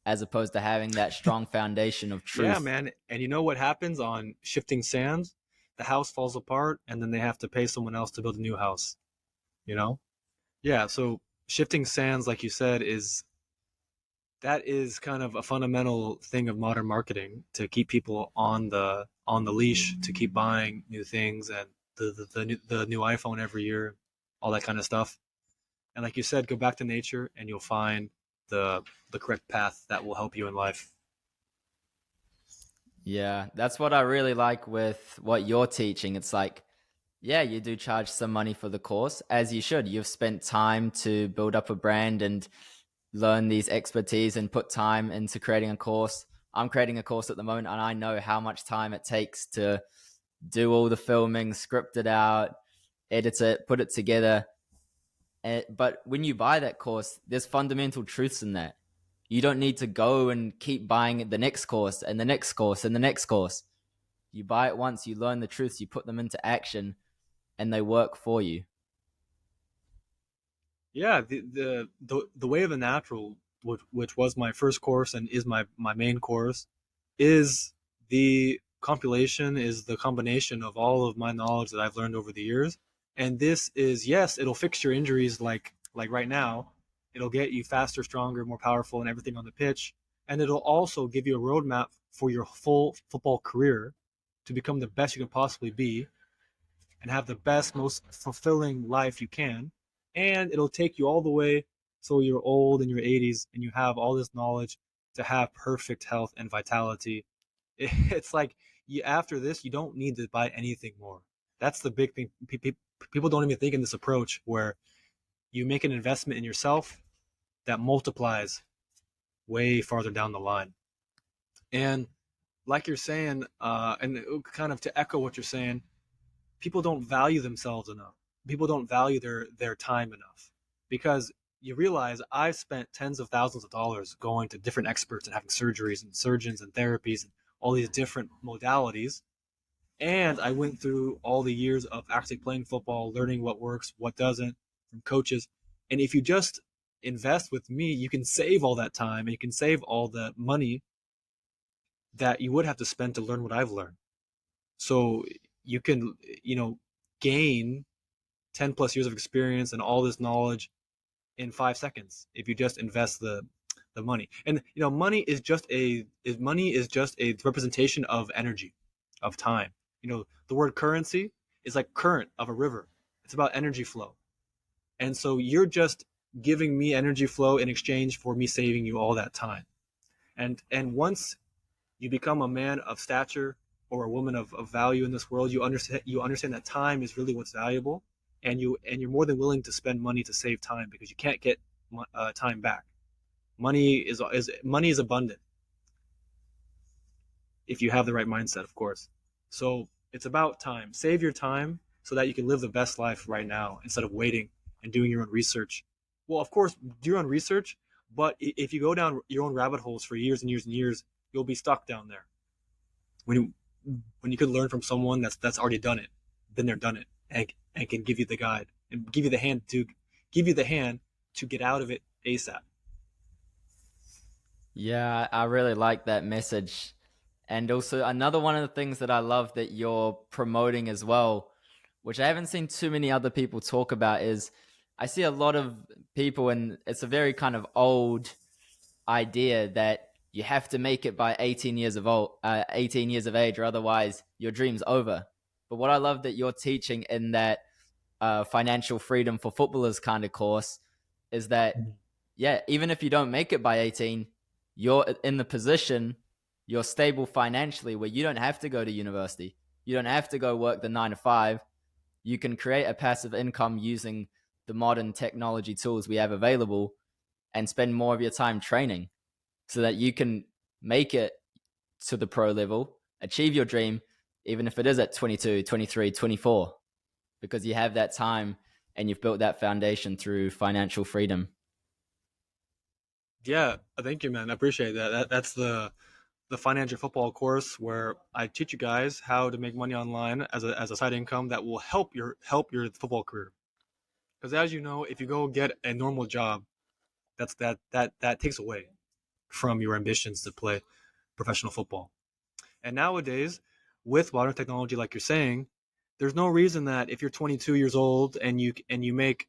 as opposed to having that strong foundation of
Yeah,
truth.
man. And you know what happens on shifting sands? the house falls apart and then they have to pay someone else to build a new house, you know? Yeah, so shifting sands, like you said, is that is kind of a fundamental thing of modern marketing to keep people on the leash, to keep buying new things and the new iPhone every year, all that kind of stuff. And like you said, go back to nature and you'll find the the correct path that will help you in life.
Yeah, that's what I really like with what you're teaching. It's like, yeah, you do charge some money for the course, as you should. You've spent time to build up a brand and learn these expertise and put time into creating a course. I'm creating a course at the moment, and I know how much time it takes to do all the filming, script it out, edit it, put it together. But when you buy that course, there's fundamental truths in that. You don't need to go and keep buying the next course and the next course and the next course. You buy it once, you learn the truths, you put them into action, and they work for you.
Yeah, the way of the natural, which was my first course and is my main course, is the combination of all of my knowledge that I've learned over the years. And this is, yes, it'll fix your injuries like right now. It'll get you faster, stronger, more powerful, and everything on the pitch. And it'll also give you a roadmap for your full football career to become the best you can possibly be and have the best, most fulfilling life you can. And it'll take you all the way so you're old in your 80s and you have all this knowledge to have perfect health and vitality. It's like after this, you don't need to buy anything more. That's the big thing. People don't even think in this approach where you make an investment in yourself that multiplies way farther down the line. And like you're saying, and kind of to echo what you're saying, people don't value themselves enough. People don't value their time enough because you realize I've spent tens of thousands of dollars going to different experts and having surgeries and surgeons and therapies and all these different modalities. And I went through all the years of actually playing football, learning what works, what doesn't from coaches. And if you just invest with me, you can save all that time and you can save all the money that you would have to spend to learn what I've learned. So you can, gain 10 plus years of experience and all this knowledge in 5 seconds if you just invest the money. And money is just a representation of energy, of time. The word currency is like current of a river. It's about energy flow. And so you're just giving me energy flow in exchange for me saving you all that time. And once you become a man of stature or a woman of value in this world, you understand that time is really what's valuable, and you're more than willing to spend money to save time because you can't get time back. Money is abundant if you have the right mindset, of course. So it's about time. Save your time so that you can live the best life right now instead of waiting and doing your own research. Well, of course, do your own research, but if you go down your own rabbit holes for years and years and years, you'll be stuck down there. When when you could learn from someone that's already done it, been there, done it, and can give you the guide and give you the hand to get out of it ASAP.
Yeah, I really like that message. And also, another one of the things that I love that you're promoting as well, which I haven't seen too many other people talk about, is I see a lot of people, and it's a very kind of old idea that you have to make it by 18 years of age, or otherwise your dream's over. But what I love that you're teaching in that financial freedom for footballers kind of course is that, yeah, even if you don't make it by 18, you're in the position, you're stable financially where you don't have to go to university. You don't have to go work the 9 to 5. You can create a passive income using the modern technology tools we have available and spend more of your time training so that you can make it to the pro level, achieve your dream, even if it is at 22, 23, 24, because you have that time and you've built that foundation through financial freedom.
Yeah, thank you, man. I appreciate that. That's the financial football course where I teach you guys how to make money online as a side income that will help your football career. Because as you know, if you go get a normal job, that takes away from your ambitions to play professional football. And nowadays, with modern technology, like you're saying, there's no reason that if you're 22 years old and you make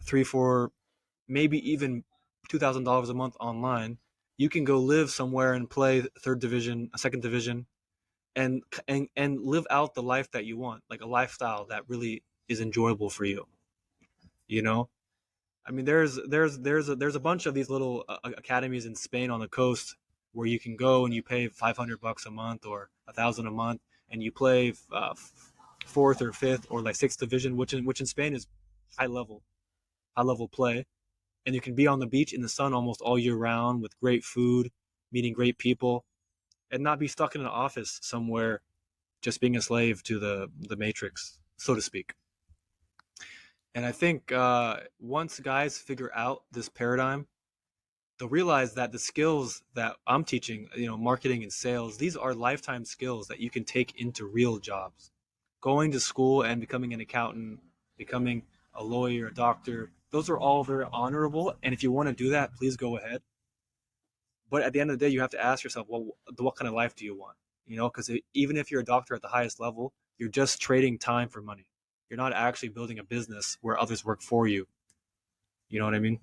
three, four, maybe even $2,000 a month online, you can go live somewhere and play third division, second division, and live out the life that you want, like a lifestyle that really is enjoyable for you. You know, I mean, there's a bunch of these little academies in Spain on the coast where you can go and you pay $500 a month or 1,000 a month, and you play fourth or fifth or like sixth division, which in Spain is high level high level play, and you can be on the beach in the sun almost all year round with great food, meeting great people, and not be stuck in an office somewhere just being a slave to the matrix, so to speak. And I think once guys figure out this paradigm, they'll realize that the skills that I'm teaching, marketing and sales, these are lifetime skills that you can take into real jobs. Going to school and becoming an accountant, becoming a lawyer, a doctor, those are all very honorable. And if you want to do that, please go ahead. But at the end of the day, you have to ask yourself, well, what kind of life do you want? Because even if you're a doctor at the highest level, you're just trading time for money. You're not actually building a business where others work for you. You know what I mean?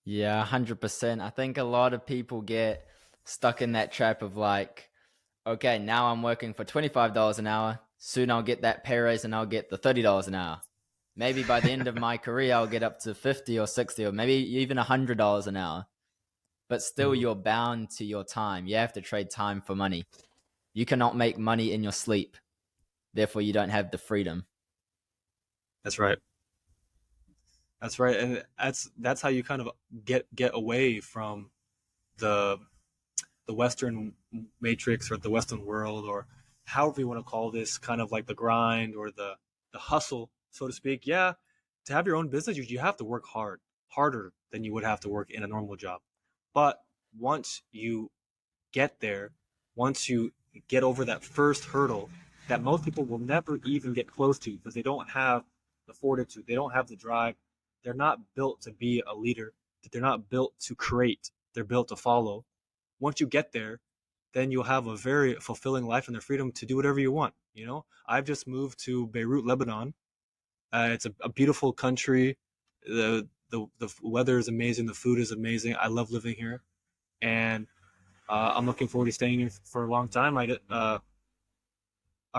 Yeah, 100%. I think a lot of people get stuck in that trap of like, okay, now I'm working for $25 an hour. Soon I'll get that pay raise and I'll get the $30 an hour. Maybe by the end of my career, I'll get up to 50 or 60 or maybe even $100 an hour. But still,
Mhm.
you're bound to your time. You have to trade time for money. You cannot make money in your sleep. Therefore, you don't have the freedom.
That's right. That's right, and that's how you kind of get away from the the Western matrix or the Western world, or however you want to call this, kind of like the grind or the hustle, so to speak. Yeah, to have your own business, you have to work hard, harder than you would have to work in a normal job. But once you get there, once you get over that first hurdle that most people will never even get close to because they don't have the fortitude, they don't have the drive, they're not built to be a leader, they're not built to create, they're built to follow. Once you get there, then you'll have a very fulfilling life and the freedom to do whatever you want. I've just moved to Beirut, Lebanon. It's a beautiful country. The weather is amazing. The food is amazing. I love living here, and I'm looking forward to staying here for a long time.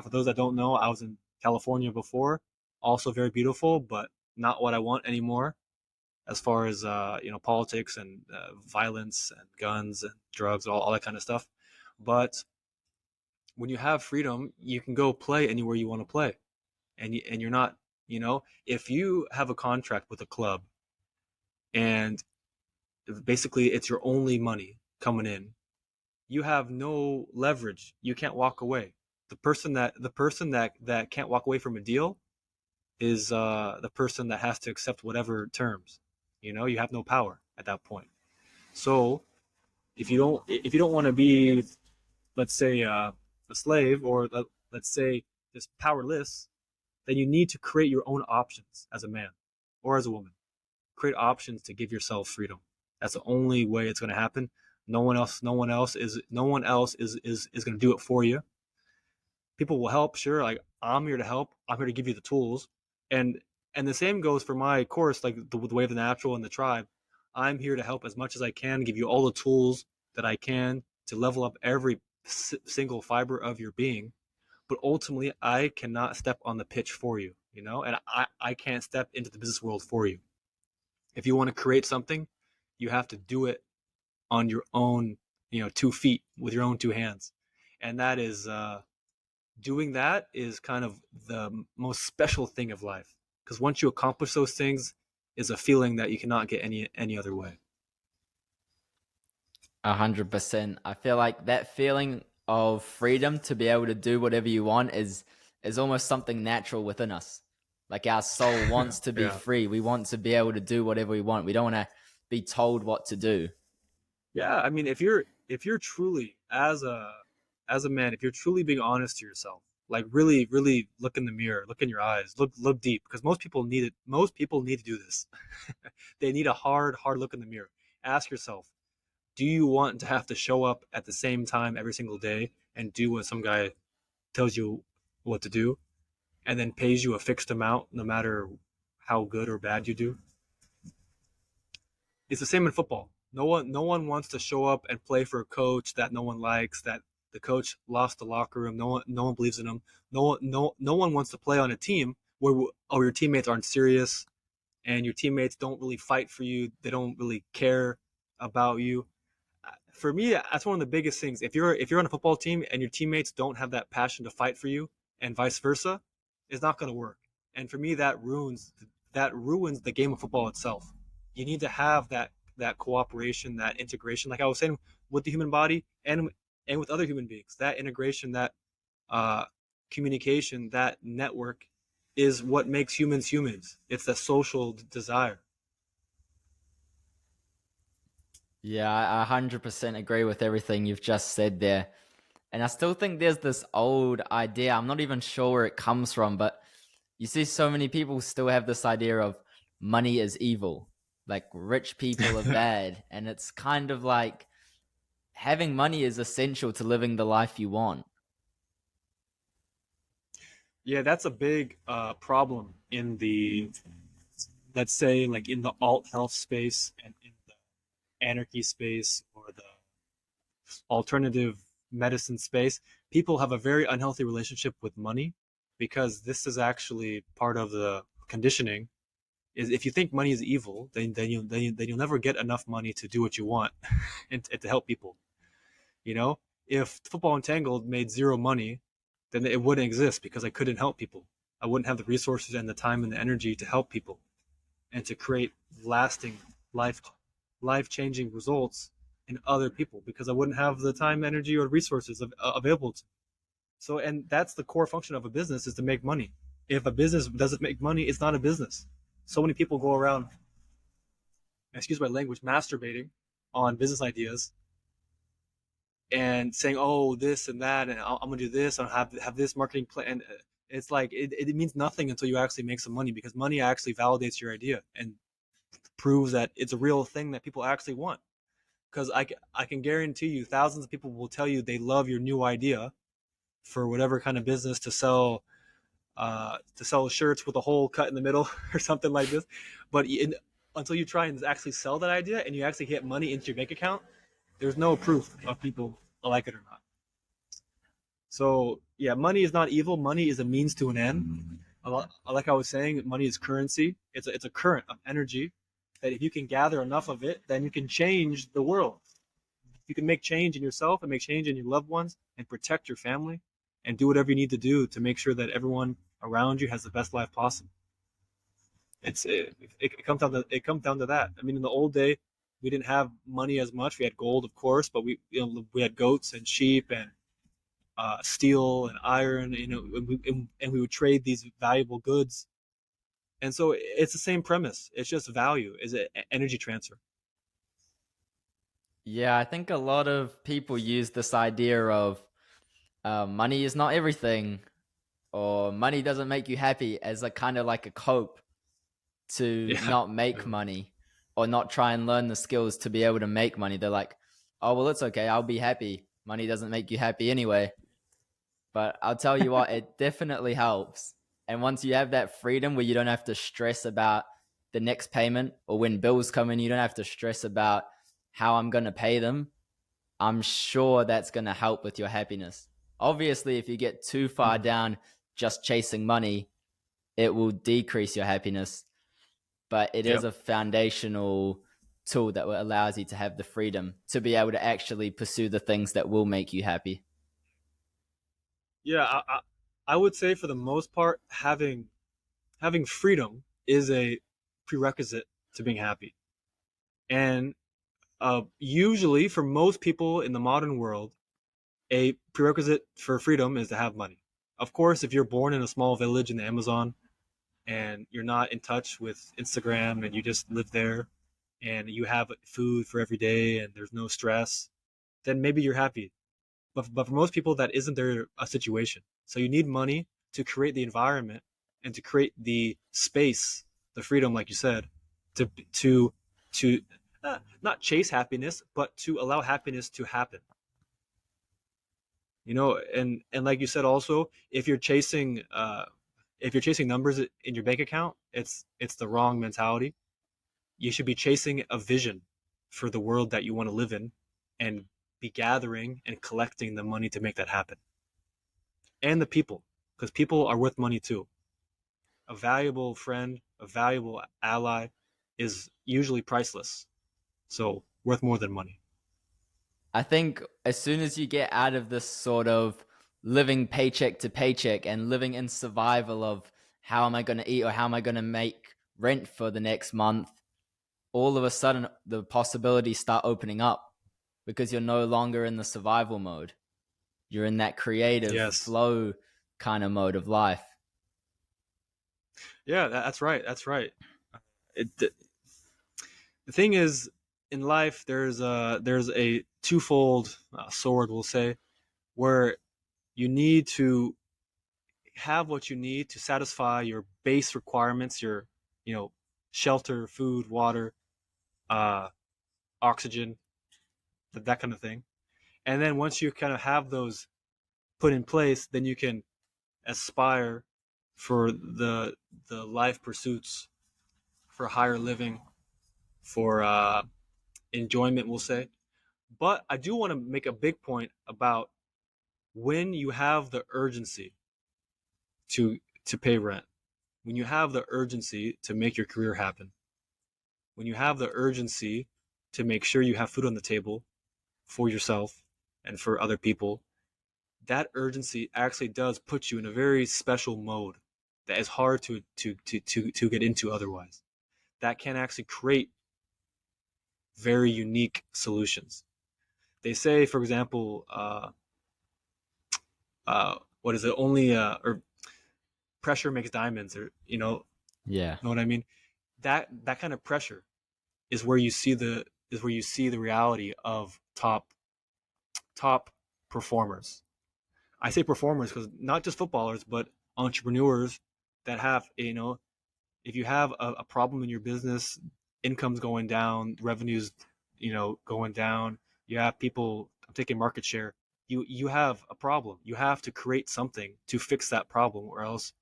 For those that don't know, I was in California before, also very beautiful, but not what I want anymore as far as politics and violence and guns and drugs, all that kind of stuff. But when you have freedom, you can go play anywhere you want to play, and you're not, if you have a contract with a club and basically it's your only money coming in, you have no leverage. You can't walk away. The person that can't walk away from a deal is the person that has to accept whatever terms. You have no power at that point. So if you don't want to be, let's say, a slave, or let's say just powerless, then you need to create your own options as a man or as a woman. Create options to give yourself freedom. That's the only way it's going to happen. No one else is going to do it for you. People will help, sure. Like, I'm here to help. I'm here to give you the tools, and and the same goes for my course, like the way of the natural and the tribe. I'm here to help as much as I can, give you all the tools that I can to level up every single fiber of your being. But ultimately, I cannot step on the pitch for you, and I can't step into the business world for you. If you want to create something, you have to do it on your own, 2 feet with your own two hands. And that is doing that is kind of the most special thing of life, because once you accomplish those things, is a feeling that you cannot get any other way.
100%. I feel like that feeling of freedom to be able to do whatever you want is almost something natural within us. Like our soul wants to be
Yeah.
free. We want to be able to do whatever we want. We don't want to be told what to do.
Yeah, I mean, if you're truly, as a man, if you're truly being honest to yourself, like really really look in the mirror, look in your eyes, look deep, because most people need it. Most people need to do this. They need a hard look in the mirror. Ask yourself, do you want to have to show up at the same time every single day and do what some guy tells you what to do, and then pays you a fixed amount no matter how good or bad you do. It's the same in football. No one wants to show up and play for a coach that no one likes, that the coach lost the locker room. No one believes in him. No one wants to play on a team where your teammates aren't serious and your teammates don't really fight for you. They don't really care about you. For me, that's one of the biggest things. If you're on a football team and your teammates don't have that passion to fight for you, and vice versa, it's not going to work. And for me, that ruins the game of football itself. You need to have that cooperation, that integration, like I was saying, with the human body and with other human beings. That integration, that uh, communication, that network is what makes humans humans. It's the social desire.
Yeah, I 100% agree with everything you've just said there. And I still think there's this old idea. I'm not even sure where it comes from, but you see so many people still have this idea of money is evil. Like rich people are bad. And it's kind of like having money is essential to living the life you want.
Yeah, that's a big problem in the, let's say, like in the alt health space and in the anarchy space or the alternative medicine space. People have a very unhealthy relationship with money because this is actually part of the conditioning. Is if you think money is evil, then you'll never get enough money to do what you want and to help people. You know, if football entangled made zero money, then it wouldn't exist because I couldn't help people. I wouldn't have the resources and the time and the energy to help people and to create lasting life life changing results in other people because I wouldn't have the time, energy, or resources available to. So, and that's the core function of a business, is to make money. If a business doesn't make money, it's not a business. So many people go around, excuse my language, masturbating on business ideas and saying, "Oh, this and that, and I'm gonna do this, and have this marketing plan." And it's like it means nothing until you actually make some money, because money actually validates your idea and proves that it's a real thing that people actually want. Because I can guarantee you, thousands of people will tell you they love your new idea for whatever kind of business, to sell shirts with a hole cut in the middle or something like this. But until you try and actually sell that idea and you actually get money into your bank account, there's no proof of people like it or not. So yeah, money is not evil. Money is a means to an end. Like I was saying, money is currency. It's a current of energy that if you can gather enough of it, then you can change the world. You can make change in yourself and make change in your loved ones and protect your family and do whatever you need to do to make sure that everyone around you has the best life possible. It comes down to that. I mean, in the old day, we didn't have money as much. We had gold, of course, but we had goats and sheep and steel and iron. And we would trade these valuable goods. And so it's the same premise. It's just value. Is it energy transfer?
Yeah, I think a lot of people use this idea of money is not everything, or money doesn't make you happy as a kind of like a cope to
Yeah.
not make money or not try and learn the skills to be able to make money. They're like, oh, well, it's okay. I'll be happy. Money doesn't make you happy anyway. But I'll tell you what, it definitely helps. And once you have that freedom where you don't have to stress about the next payment, or when bills come in, you don't have to stress about how I'm going to pay them. I'm sure that's going to help with your happiness. Obviously, if you get too far
Mhm.
down just chasing money, it will decrease your happiness. But it is
Yep.
a foundational tool that allows you to have the freedom to be able to actually pursue the things that will make you happy.
Yeah, I would say for the most part, having freedom is a prerequisite to being happy. And usually, for most people in the modern world, a prerequisite for freedom is to have money. Of course, if you're born in a small village in the Amazon and you're not in touch with Instagram and you just live there and you have food for every day and there's no stress, then maybe you're happy. But for most people, that isn't their a situation. So you need money to create the environment and to create the space, the freedom, like you said, to not chase happiness, but to allow happiness to happen. And like you said, also, if you're chasing numbers in your bank account, it's the wrong mentality. You should be chasing a vision for the world that you want to live in, and be gathering and collecting the money to make that happen, and the people, because people are worth money too. A valuable friend, a valuable ally, is usually priceless, so worth more than money.
I think as soon as you get out of this sort of living paycheck to paycheck and living in survival of how am I going to eat or how am I going to make rent for the next month, all of a sudden the possibilities start opening up because you're no longer in the survival mode. You're in that creative
Yes.
flow kind of mode of life.
Yeah, that's right. That's right. The thing is, in life, there's a twofold sword, we'll say, where you need to have what you need to satisfy your base requirements, your, you know, shelter, food, water, uh, oxygen, that kind of thing. And then once you kind of have those put in place, then you can aspire for the life pursuits, for higher living, for enjoyment, we'll say. But I do want to make a big point about when you have the urgency to pay rent, when you have the urgency to make your career happen, when you have the urgency to make sure you have food on the table for yourself and for other people, that urgency actually does put you in a very special mode that is hard to get into otherwise. That can actually create very unique solutions. They say, for example, what is it? Only or pressure makes diamonds, or
Yeah.
know what I mean. That kind of pressure is where you see the reality of top performers. I say performers because not just footballers, but entrepreneurs that have, if you have a problem in your business, income's going down, revenues, going down. You have people taking market share. You have a problem. You have to create something to fix that problem, or else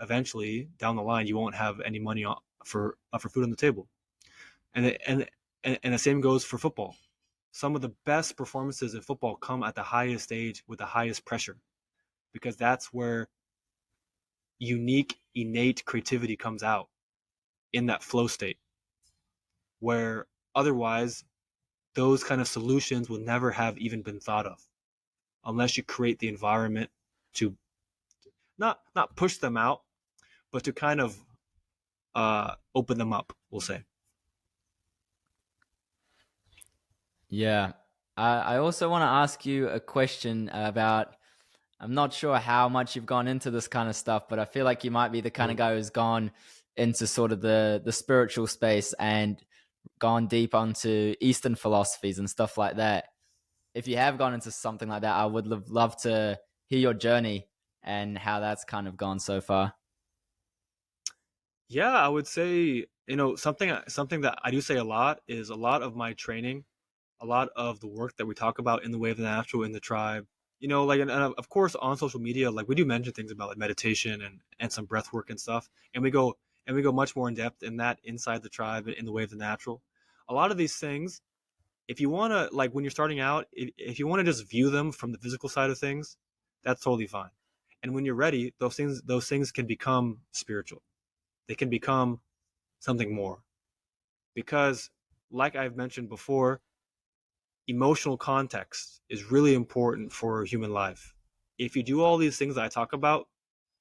eventually down the line you won't have any money for food on the table. And the same goes for football. Some of the best performances in football come at the highest stage with the highest pressure, because that's where unique, innate creativity comes out, in that flow state, where otherwise those kind of solutions would never have even been thought of, unless you create the environment to not push them out, but to kind of open them up, we'll say.
Yeah. I also want to ask you a question about. I'm not sure how much you've gone into this kind of stuff, but I feel like you might be the kind of
Mm.
guy who's gone into sort of the spiritual space and gone deep onto Eastern philosophies and stuff like that. If you have gone into something like that, I would love to hear your journey and how that's kind of gone so far.
Yeah, I would say, something that I do say a lot is a lot of my training, a lot of the work that we talk about in the way of the natural, in the tribe, like, and of course on social media, like, we do mention things about like meditation and some breath work and stuff, and we go much more in depth in that inside the tribe, in the way of the natural. A lot of these things, if you want to, like, when you're starting out, if you want to just view them from the physical side of things, that's totally fine. And when you're ready, those things can become spiritual. They can become something more, because, like I've mentioned before, emotional context is really important for human life. If you do all these things that I talk about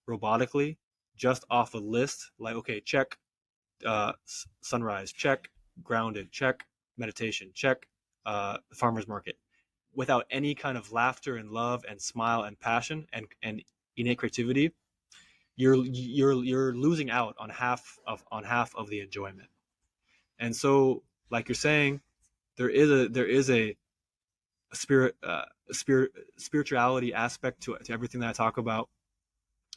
robotically, just off a list, like, okay, check sunrise, check grounded, check meditation, check farmers market, without any kind of laughter and love and smile and passion and innate creativity, you're losing out on half of the enjoyment. And so, like you're saying, there is a spirituality aspect to everything that I talk about.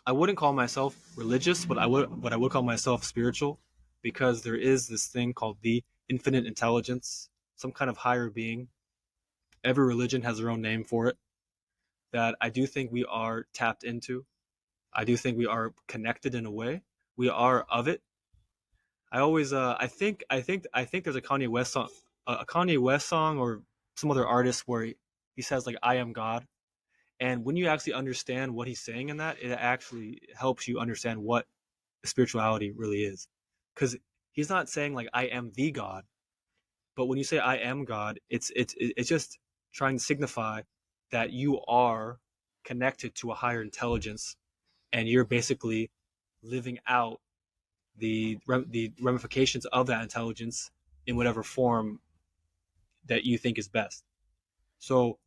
I wouldn't call myself religious, but I would call myself spiritual, because there is this thing called the infinite intelligence, some kind of higher being. Every religion has their own name for it. that I do think we are tapped into. I do think we are connected in a way. We are of it. I think there's a Kanye West song or some other artist where he says like I am God. And when you actually understand what he's saying in that, it actually helps you understand what spirituality really is. Because he's not saying like I am the God, but when you say I am God, it's just trying to signify that you are connected to a higher intelligence, and you're basically living out the ramifications of that intelligence in whatever form that you think is best. So,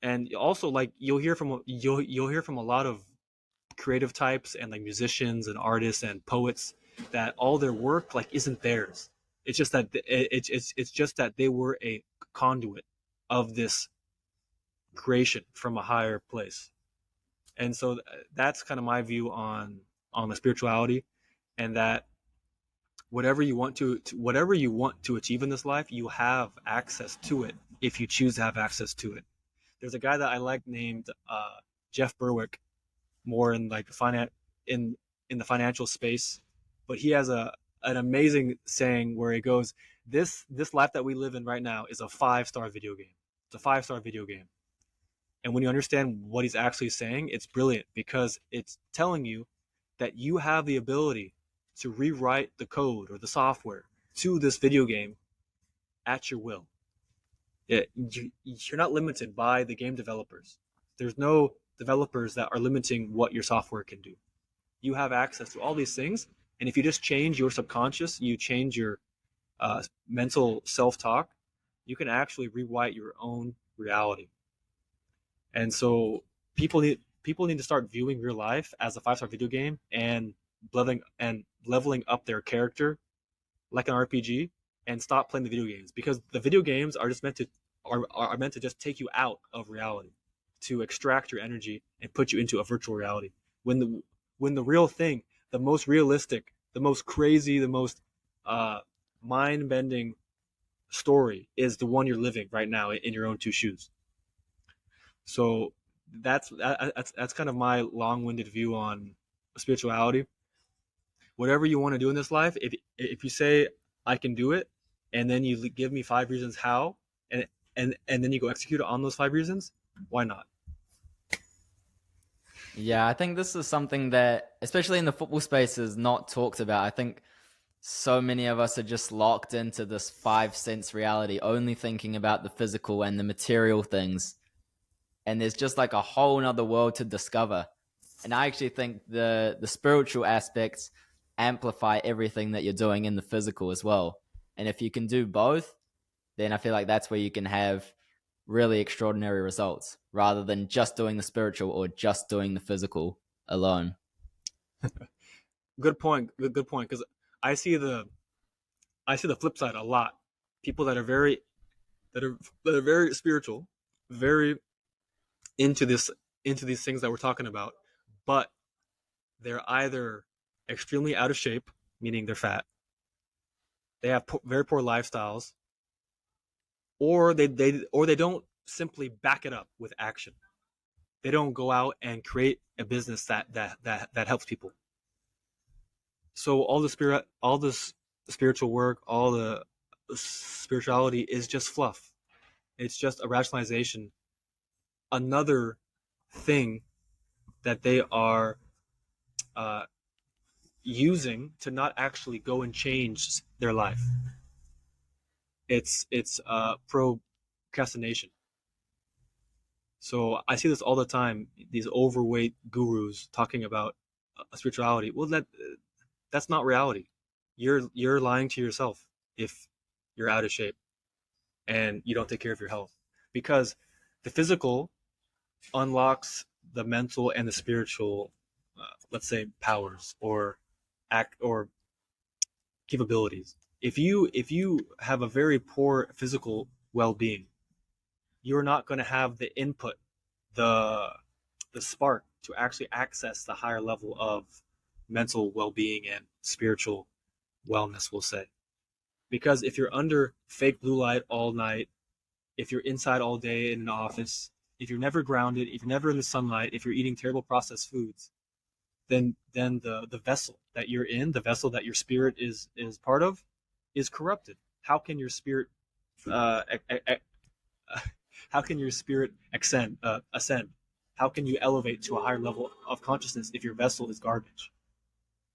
and also like you'll hear from a lot of creative types and like musicians and artists and poets that all their work like isn't theirs. It's just that it's just that they were a conduit of this creation from a higher place. And so that's kind of my view on the spirituality, and that whatever you want to achieve in this life, you have access to it if you choose to have access to it. There's a guy that I like named Jeff Berwick, more in like in the financial space, but he has a an amazing saying where he goes, this life that we live in right now is a 5-star video game. It's a 5-star video game. And when you understand what he's actually saying, it's brilliant because it's telling you that you have the ability to rewrite the code or the software to this video game at your will. You're not limited by the game developers. There's no developers that are limiting what your software can do. You have access to all these things, and if you just change your subconscious, you change your mental self-talk, you can actually rewrite your own reality. And so people need to start viewing real life as a 5-star video game and leveling up their character like an RPG, and stop playing the video games, because the video games are just meant to just take you out of reality, to extract your energy and put you into a virtual reality. When the real thing, the most realistic, the most crazy, the most mind bending story is the one you're living right now in your own two shoes. So that's kind of my long-winded view on spirituality. Whatever you want to do in this life, if you say I can do it, and then you give me 5 reasons how, and then you go execute on those 5 reasons, why not?
Yeah, I think this is something that, especially in the football space, is not talked about. I think so many of us are just locked into this 5 sense reality, only thinking about the physical and the material things. And there's just like a whole nother world to discover. And I actually think the spiritual aspects amplify everything that you're doing in the physical as well. And if you can do both, then I feel like that's where you can have really extraordinary results rather than just doing the spiritual or just doing the physical alone.
Good point. Good point. Because I see the I see the flip side a lot. People that are very spiritual, very into this into these things that we're talking about, but they're either extremely out of shape, meaning they're fat, they have very poor lifestyles, or they don't simply back it up with action. They don't go out and create a business that helps people. So all this spiritual work, all the spirituality is just fluff. It's just a rationalization, another thing that they are uh, using to not actually go and change their life. It's procrastination. So I see this all the time. These overweight gurus talking about spirituality. Well, that's not reality. You're lying to yourself if you're out of shape and you don't take care of your health, because the physical unlocks the mental and the spiritual, let's say, powers or act or capabilities. If you have a very poor physical well-being, you're not going to have the input, the the spark to actually access the higher level of mental well-being and spiritual wellness, we'll say. Because if you're under fake blue light all night, if you're inside all day in an office, if you're never grounded, if you're never in the sunlight, if you're eating terrible processed foods, then the vessel that you're in, the vessel that your spirit is part of, is corrupted. How can your spirit uh, how can your spirit ascend? How can you elevate to a higher level of consciousness if your vessel is garbage?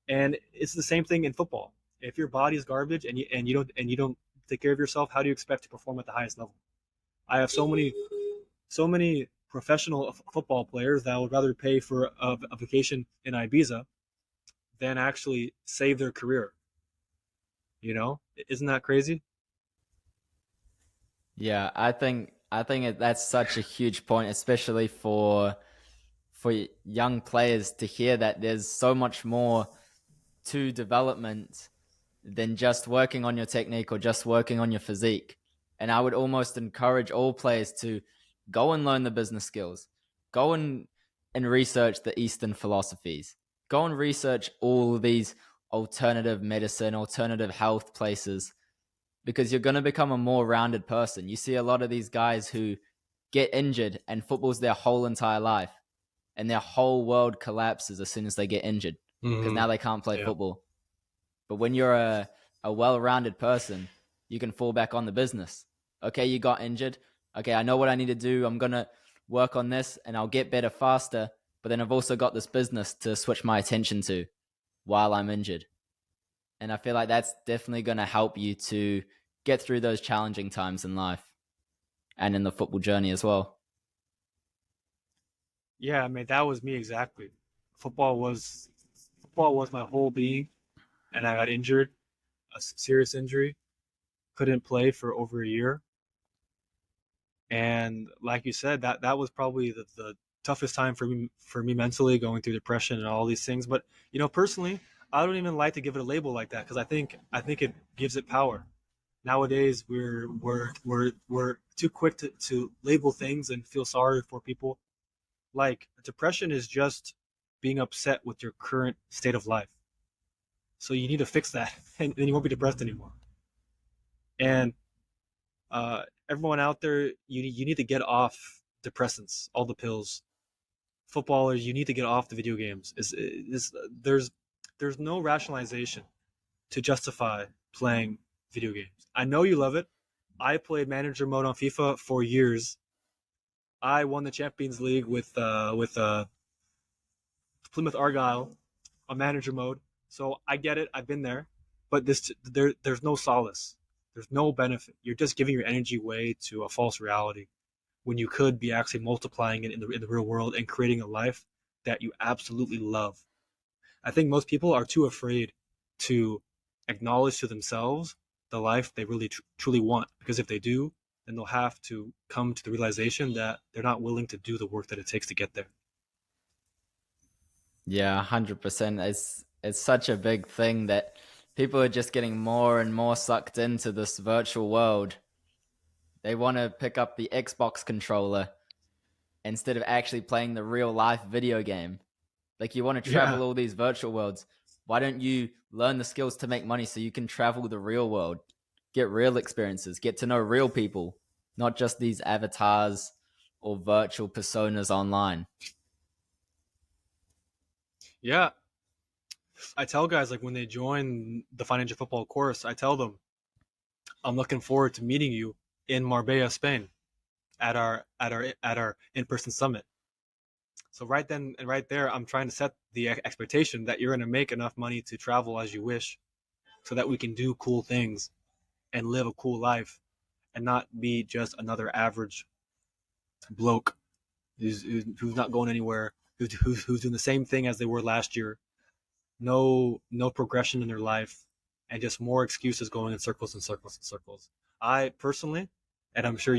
And it's the same thing in football. If your body is garbage and you don't take care of yourself, how do you expect to perform at the highest level? I have so many professional football players that would rather pay for a vacation in Ibiza than actually save their career. Isn't that crazy?
Yeah, that's such a huge point, especially for young players to hear that there's so much more to development than just working on your technique or just working on your physique. And I would almost encourage all players to go and learn the business skills, go and research the Eastern philosophies, go and research all these alternative medicine, alternative health places, because you're going to become a more rounded person. You see a lot of these guys who get injured and football's their whole entire life, and their whole world collapses as soon as they get injured because
Mm-hmm.
now they can't play
Yeah.
football. But when you're a well-rounded person, you can fall back on the business. Okay, you got injured. Okay, I know what I need to do. I'm going to work on this and I'll get better faster. But then I've also got this business to switch my attention to while I'm injured. And I feel like that's definitely going to help you to get through those challenging times in life and in the football journey as well.
Yeah, I mean that was me exactly. Football was my whole being, and I got injured, a serious injury, couldn't play for over a year. And like you said, that was probably the toughest time for me mentally, going through depression and all these things. But personally, I don't even like to give it a label like that because I think it gives it power. Nowadays, we're too quick to label things and feel sorry for people. Like depression is just being upset with your current state of life. So you need to fix that, and then you won't be depressed anymore. And everyone out there, you need to get off depressants, all the pills. Footballers, you need to get off the video games. There's no rationalization to justify playing video games. I know you love it. I played manager mode on FIFA for years. I won the Champions League with Plymouth Argyle on manager mode. So I get it. I've been there, but there's no solace. There's no benefit. You're just giving your energy away to a false reality when you could be actually multiplying it in the real world and creating a life that you absolutely love. I think most people are too afraid to acknowledge to themselves the life they really truly want, because if they do, then they'll have to come to the realization that they're not willing to do the work that it takes to get there.
Yeah, 100%. It's such a big thing that people are just getting more and more sucked into this virtual world. They want to pick up the Xbox controller instead of actually playing the real life video game. Like you want to
Yeah.
travel all these virtual worlds. Why don't you learn the skills to make money so you can travel the real world, get real experiences, get to know real people, not just these avatars or virtual personas online?
Yeah, I tell guys, like, when they join the financial football course, I tell them I'm looking forward to meeting you in Marbella, Spain, at our in-person summit. So right then and right there, I'm trying to set the expectation that you're going to make enough money to travel as you wish, so that we can do cool things and live a cool life, and not be just another average bloke who's not going anywhere, who's doing the same thing as they were last year. No progression in their life, and just more excuses going in circles and circles and circles. I personally, and I'm sure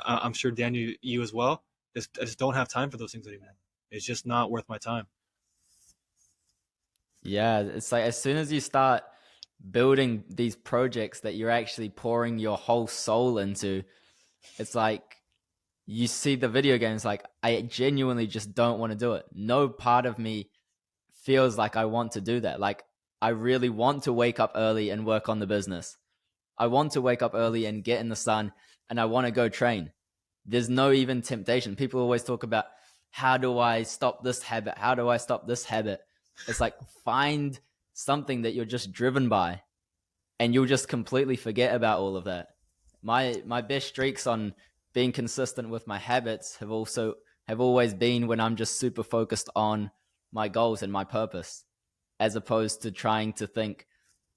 I'm sure Daniel, you as well, I just don't have time for those things anymore. It's just not worth my time.
Yeah, it's like as soon as you start building these projects that you're actually pouring your whole soul into, it's like you see the video games, like I genuinely just don't want to do it. No part of me feels like I want to do that. Like I really want to wake up early and work on the business. I want to wake up early and get in the sun, and I want to go train. there's no even temptation. People always talk about, how do I stop this habit? How do I stop this habit? It's like, find something that you're just driven by, and you'll just completely forget about all of that. My best streaks on being consistent with my habits have always been when I'm just super focused on my goals and my purpose, as opposed to trying to think,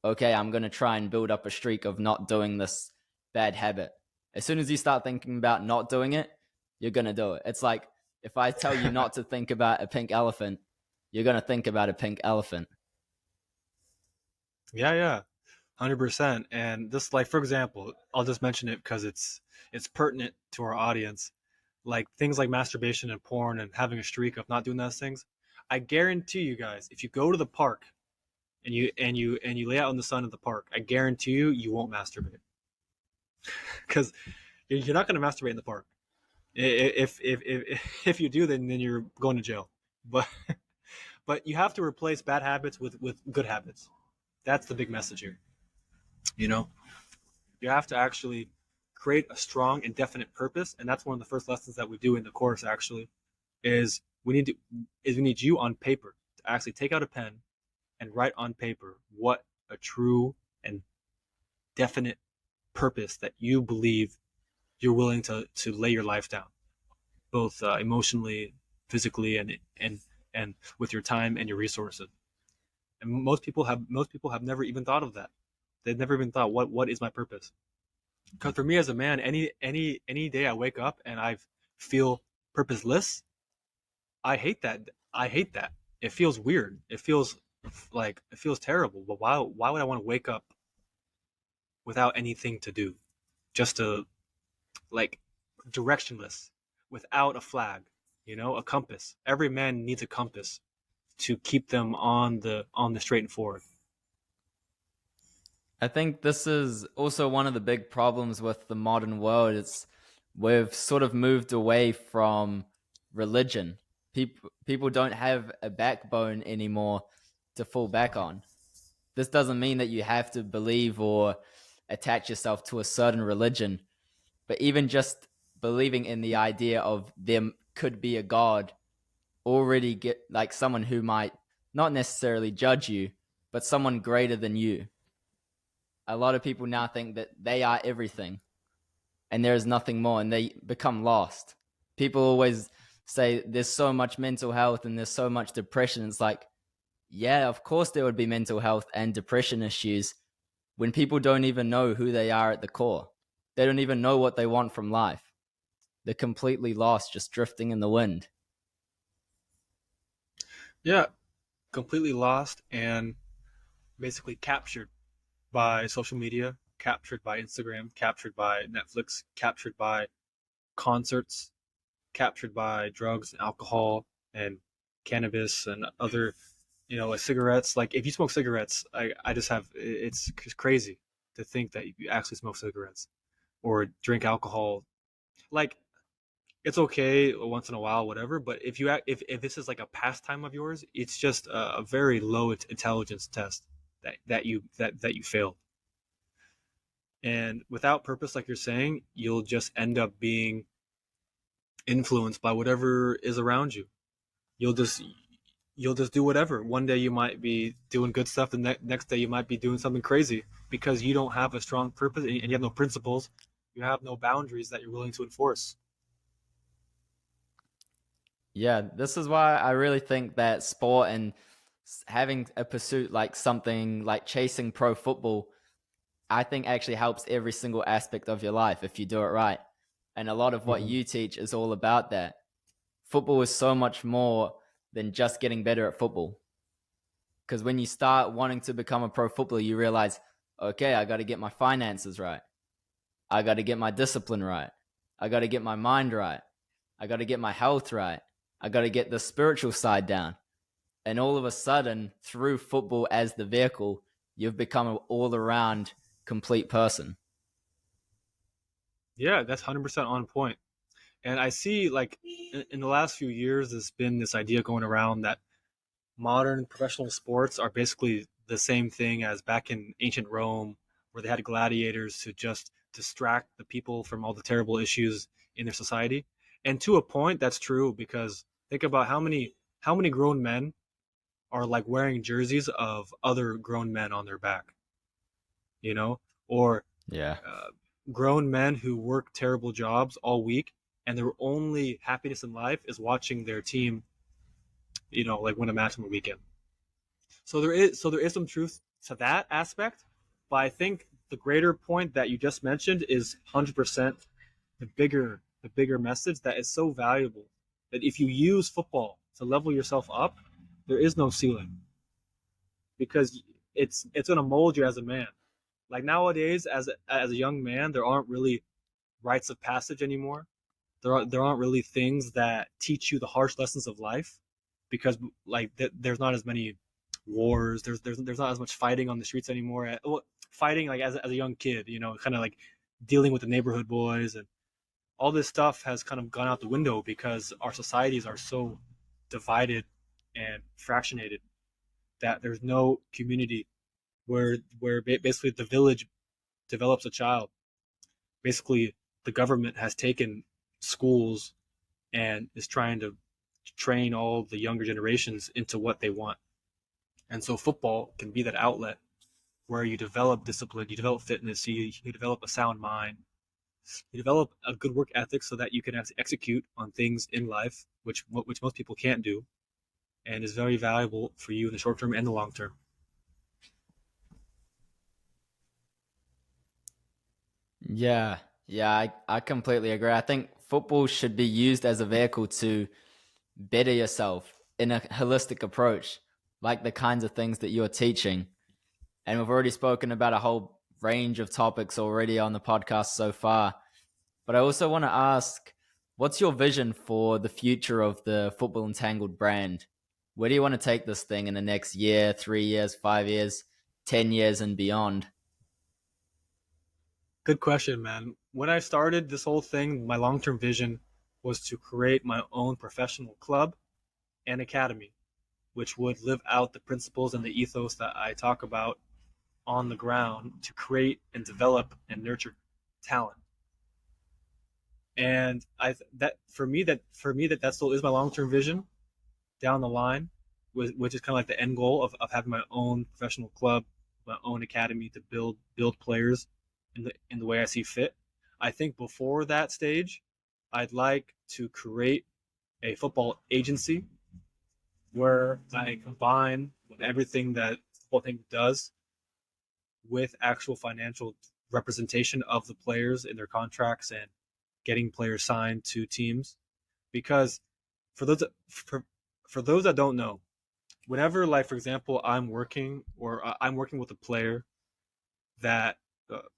okay, I'm going to try and build up a streak of not doing this bad habit. As soon as you start thinking about not doing it, you're going to do it. It's like, if I tell you not to think about a pink elephant, you're going to think about a pink elephant.
Yeah, yeah, 100%. And this, like, for example, I'll just mention it because it's pertinent to our audience. Like things like masturbation and porn and having a streak of not doing those things. I guarantee you guys, if you go to the park and you lay out in the sun at the park, I guarantee you won't masturbate because you're not going to masturbate in the park. If you do, then you're going to jail. But but you have to replace bad habits with good habits. That's the big message here. You know, you have to actually create a strong and definite purpose, and that's one of the first lessons that we do in the course. Actually, is we need you on paper to actually take out a pen and write on paper what a true and definite purpose that you believe you're willing to lay your life down, both emotionally, physically, and with your time and your resources. And most people have never even thought of that. They've never even thought, what is my purpose? Because for me as a man, any day I wake up and I feel purposeless, I hate that. I hate that. It feels weird. It feels terrible. But why would I want to wake up without anything to do? Just to, like, directionless, without a flag, a compass. Every man needs a compass to keep them on the straight and forward.
I think this is also one of the big problems with the modern world. It's we've sort of moved away from religion. People don't have a backbone anymore to fall back on. This doesn't mean that you have to believe or attach yourself to a certain religion, but even just believing in the idea of there could be a God already get like someone who might not necessarily judge you, but someone greater than you. A lot of people now think that they are everything and there is nothing more, and they become lost. People always say there's so much mental health and there's so much depression. It's like, yeah, of course there would be mental health and depression issues when people don't even know who they are at the core. They don't even know what they want from life. They're completely lost, just drifting in the wind.
Yeah, completely lost and basically captured by social media, captured by Instagram, captured by Netflix, captured by concerts, captured by drugs and alcohol and cannabis and other, like cigarettes. Like if you smoke cigarettes, I just have, it's crazy to think that you actually smoke cigarettes or drink alcohol. Like it's okay once in a while, whatever. But if this is like a pastime of yours, it's just a very low intelligence test that you failed. And without purpose, like you're saying, you'll just end up being influenced by whatever is around you. You'll just you'll just do whatever. One day you might be doing good stuff, the next day you might be doing something crazy because you don't have a strong purpose and you have no principles. You have no boundaries that you're willing to enforce.
Yeah, this is why I really think that sport and having a pursuit like something like chasing pro football, I think actually helps every single aspect of your life if you do it right. And a lot of what
Mm-hmm.
you teach is all about that. Football is so much more than just getting better at football. Because when you start wanting to become a pro footballer, you realize, okay, I got to get my finances right. I got to get my discipline right. I got to get my mind right. I got to get my health right. I got to get the spiritual side down. And all of a sudden, through football as the vehicle, you've become an all around complete person.
Yeah, that's 100% on point. And I see, like, in the last few years, there's been this idea going around that modern professional sports are basically the same thing as back in ancient Rome, where they had gladiators to just distract the people from all the terrible issues in their society. And to a point, that's true because think about how many grown men are like wearing jerseys of other grown men on their back, you know, or
Yeah.
uh, grown men who work terrible jobs all week and their only happiness in life is watching their team, like win a match on the weekend. So there is some truth to that aspect, but I think the greater point that you just mentioned is 100% the bigger message that is so valuable that if you use football to level yourself up, there is no ceiling because it's going to mold you as a man. Like nowadays, as a young man, there aren't really rites of passage anymore. There aren't really things that teach you the harsh lessons of life because like there's not as many wars. There's not as much fighting on the streets anymore. Well, fighting like as a young kid, kind of like dealing with the neighborhood boys and all this stuff has kind of gone out the window because our societies are so divided and fractionated that there's no community where basically the village develops a child. Basically, the government has taken schools and is trying to train all the younger generations into what they want. And so football can be that outlet where you develop discipline, you develop fitness, you develop a sound mind, you develop a good work ethic so that you can actually execute on things in life, which most people can't do, and is very valuable for you in the short term and the long term.
Yeah. Yeah, I completely agree. I think football should be used as a vehicle to better yourself in a holistic approach, like the kinds of things that you're teaching. And we've already spoken about a whole range of topics already on the podcast so far. But I also want to ask, what's your vision for the future of the Football Entangled brand? Where do you want to take this thing in the next year, 3 years, 5 years, 10 years, and beyond?
Good question, man. When I started this whole thing, my long term vision was to create my own professional club and academy, which would live out the principles and the ethos that I talk about on the ground to create and develop and nurture talent. And I that for me that still is my long term vision down the line, which is kind of like the end goal of having my own professional club, my own academy to build players in the way I see fit. I think before that stage, I'd like to create a football agency where I combine everything that football thing does with actual financial representation of the players in their contracts and getting players signed to teams. Because for those for those that don't know, whenever like for example I'm working with a player that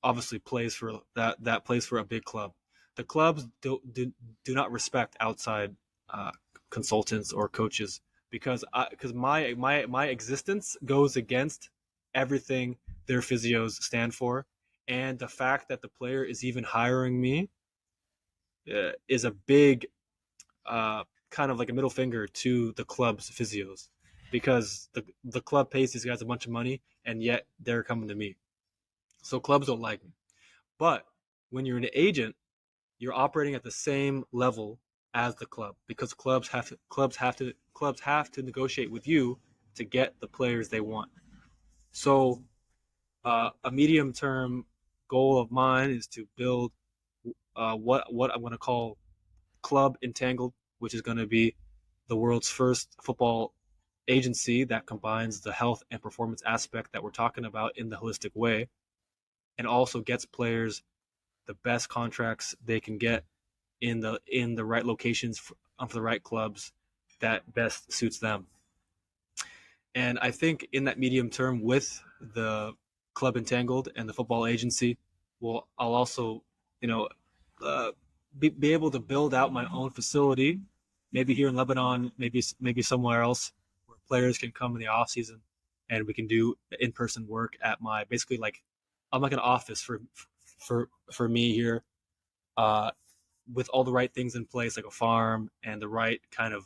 obviously plays for a big club, the clubs do not respect outside uh, consultants or coaches because my existence goes against everything their physios stand for, and the fact that the player is even hiring me is a big kind of like a middle finger to the club's physios because the club pays these guys a bunch of money and yet they're coming to me. So clubs don't like me. But when you're an agent, you're operating at the same level as the club because clubs have to negotiate with you to get the players they want. So a medium term goal of mine is to build what I'm going to call Club Entangled, which is going to be the world's first football agency that combines the health and performance aspect that we're talking about in the holistic way and also gets players the best contracts they can get in the right locations for the right clubs that best suits them. And I think in that medium term with the Club Entangled and the football agency, I'll also, you know, uh, be able to build out my own facility, maybe here in Lebanon, maybe somewhere else, where players can come in the off season, and we can do in person work at my basically like I'm like an office for me here, uh, with all the right things in place, like a farm and the right kind of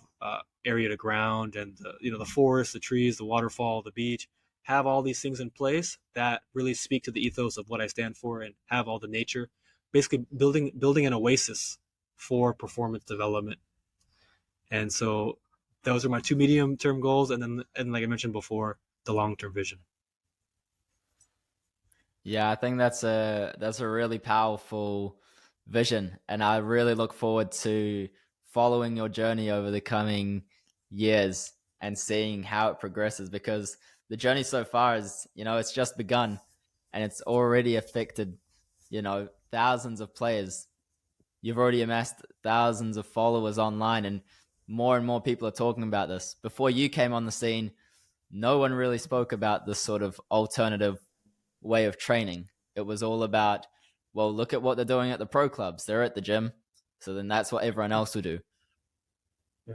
area to ground, and the forest, the trees, the waterfall, the beach. Have all these things in place that really speak to the ethos of what I stand for, and have all the nature. Basically, building an oasis for performance development. And so those are my two medium term goals, and then and like I mentioned before, the long term vision.
Yeah, I think that's a really powerful vision, and I really look forward to following your journey over the coming years and seeing how it progresses, because the journey so far is, it's just begun, and it's already affected, thousands of players. You've already amassed thousands of followers online, and more people are talking about this. Before you came on the scene, no one really spoke about this sort of alternative way of training. It was all about, well, look at what they're doing at the pro clubs. They're at the gym. So then that's what everyone else will do.
Yeah.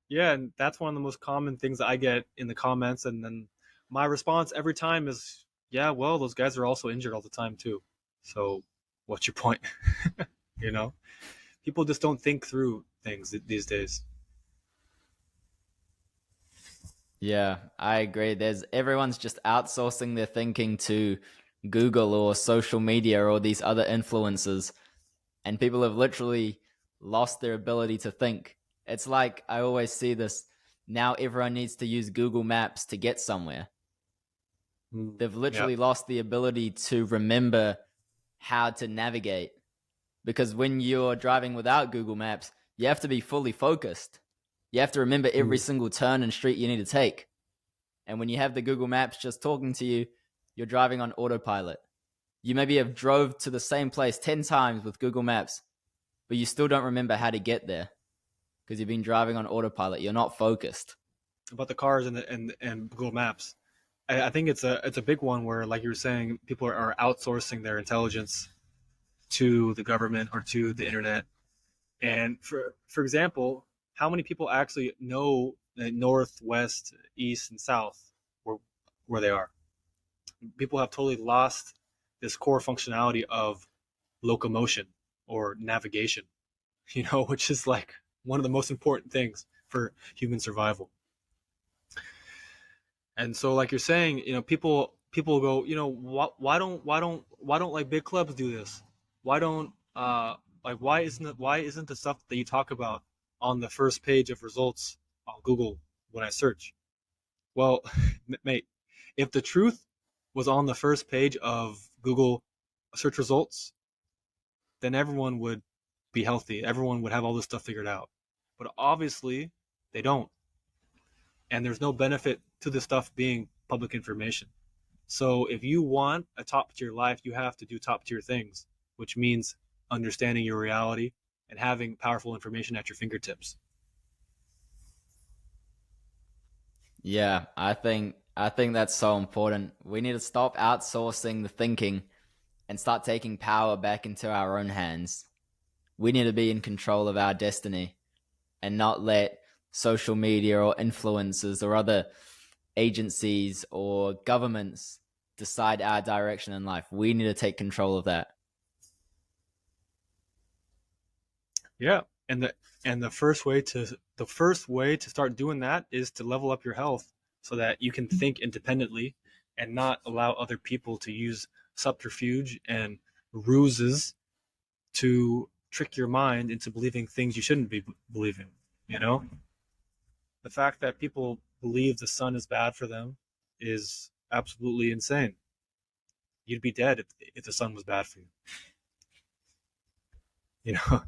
Yeah, and that's one of the most common things that I get in the comments, and then my response every time is, "Yeah, well, those guys are also injured all the time too. So, what's your point?" you know, people just don't think through things these days.
Yeah, I agree. Everyone's just outsourcing their thinking to Google or social media or these other influencers, and people have literally lost their ability to think. It's like I always see this. Now everyone needs to use Google Maps to get somewhere. They've
Yeah.
literally lost the ability to remember how to navigate, because when you're driving without Google Maps, you have to be fully focused. You have to remember every
Mm.
single turn and street you need to take. And when you have the Google Maps just talking to you, you're driving on autopilot. You maybe have drove to the same place 10 times with Google Maps, but you still don't remember how to get there because you've been driving on autopilot. You're not focused.
About the cars and Google Maps, I think it's a big one where, like you were saying, people are outsourcing their intelligence to the government or to the internet. And for example, how many people actually know the north, west, east, and south where they are? People have totally lost this core functionality of locomotion or navigation, which is like one of the most important things for human survival. And so, like you're saying, people go, why don't like big clubs do this? Why don't why isn't the stuff that you talk about on the first page of results on Google when I search? Well, mate, if the truth was on the first page of Google search results, then everyone would be healthy. Everyone would have all this stuff figured out. But obviously, they don't. And there's no benefit to this stuff being public information. So if you want a top tier life, you have to do top tier things, which means understanding your reality and having powerful information at your fingertips.
Yeah, I think that's so important. We need to stop outsourcing the thinking and start taking power back into our own hands. We need to be in control of our destiny and not let social media or influencers or other agencies or governments decide our direction in life. We need to take control of that.
Yeah, and the first way to start doing that is to level up your health so that you can think independently and not allow other people to use subterfuge and ruses to trick your mind into believing things you shouldn't be believing. You know, the fact that people believe the sun is bad for them is absolutely insane. You'd be dead if the sun was bad for you. You know,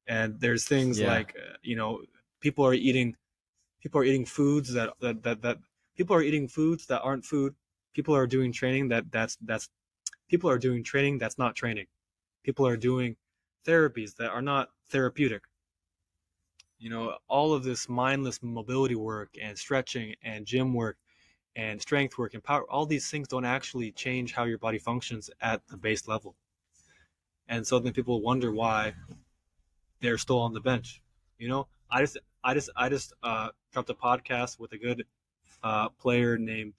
and there's things
Yeah.
like people are eating people are eating foods that people are eating foods that aren't food. People are doing training that's people are doing training that's not training. People are doing therapies that are not therapeutic. All of this mindless mobility work and stretching and gym work and strength work and power, all these things don't actually change how your body functions at the base level. And so then people wonder why they're still on the bench. I just dropped a podcast with a good player named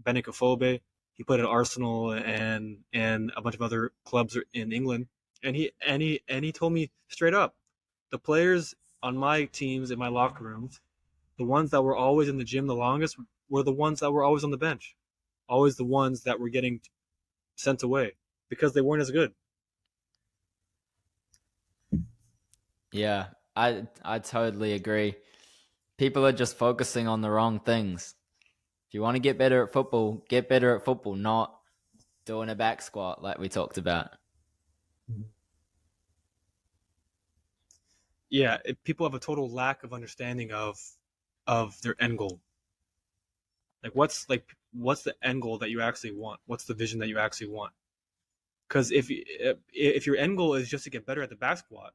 Benik Afobe. He played at Arsenal and a bunch of other clubs in England, and he told me straight up, the players on my teams in my locker rooms, the ones that were always in the gym the longest, were the ones that were always on the bench, always the ones that were getting sent away because they weren't as good.
Yeah, I totally agree. People are just focusing on the wrong things. If you want to get better at football, not doing a back squat like we talked about.
Yeah, people have a total lack of understanding of their end goal. What's the end goal that you actually want? What's the vision that you actually want? Because if your end goal is just to get better at the back squat,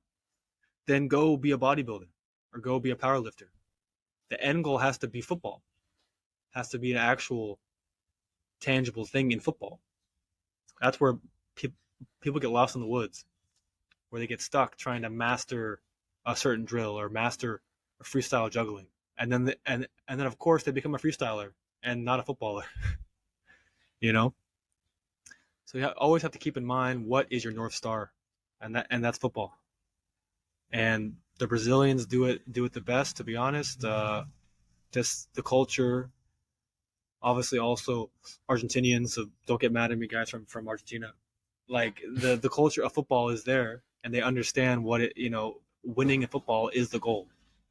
then go be a bodybuilder or go be a power lifter. The end goal has to be football. Has to be an actual tangible thing in football. That's where pe- people get lost in the woods, where they get stuck trying to master a certain drill or master a freestyle juggling, and then of course they become a freestyler and not a footballer. You know, so you always have to keep in mind what is your north star, and that's football. And the Brazilians do it the best, to be honest. Just the culture, obviously also Argentinians. So don't get mad at me, guys from Argentina. Like the culture of football is there, and they understand what winning in football is the goal.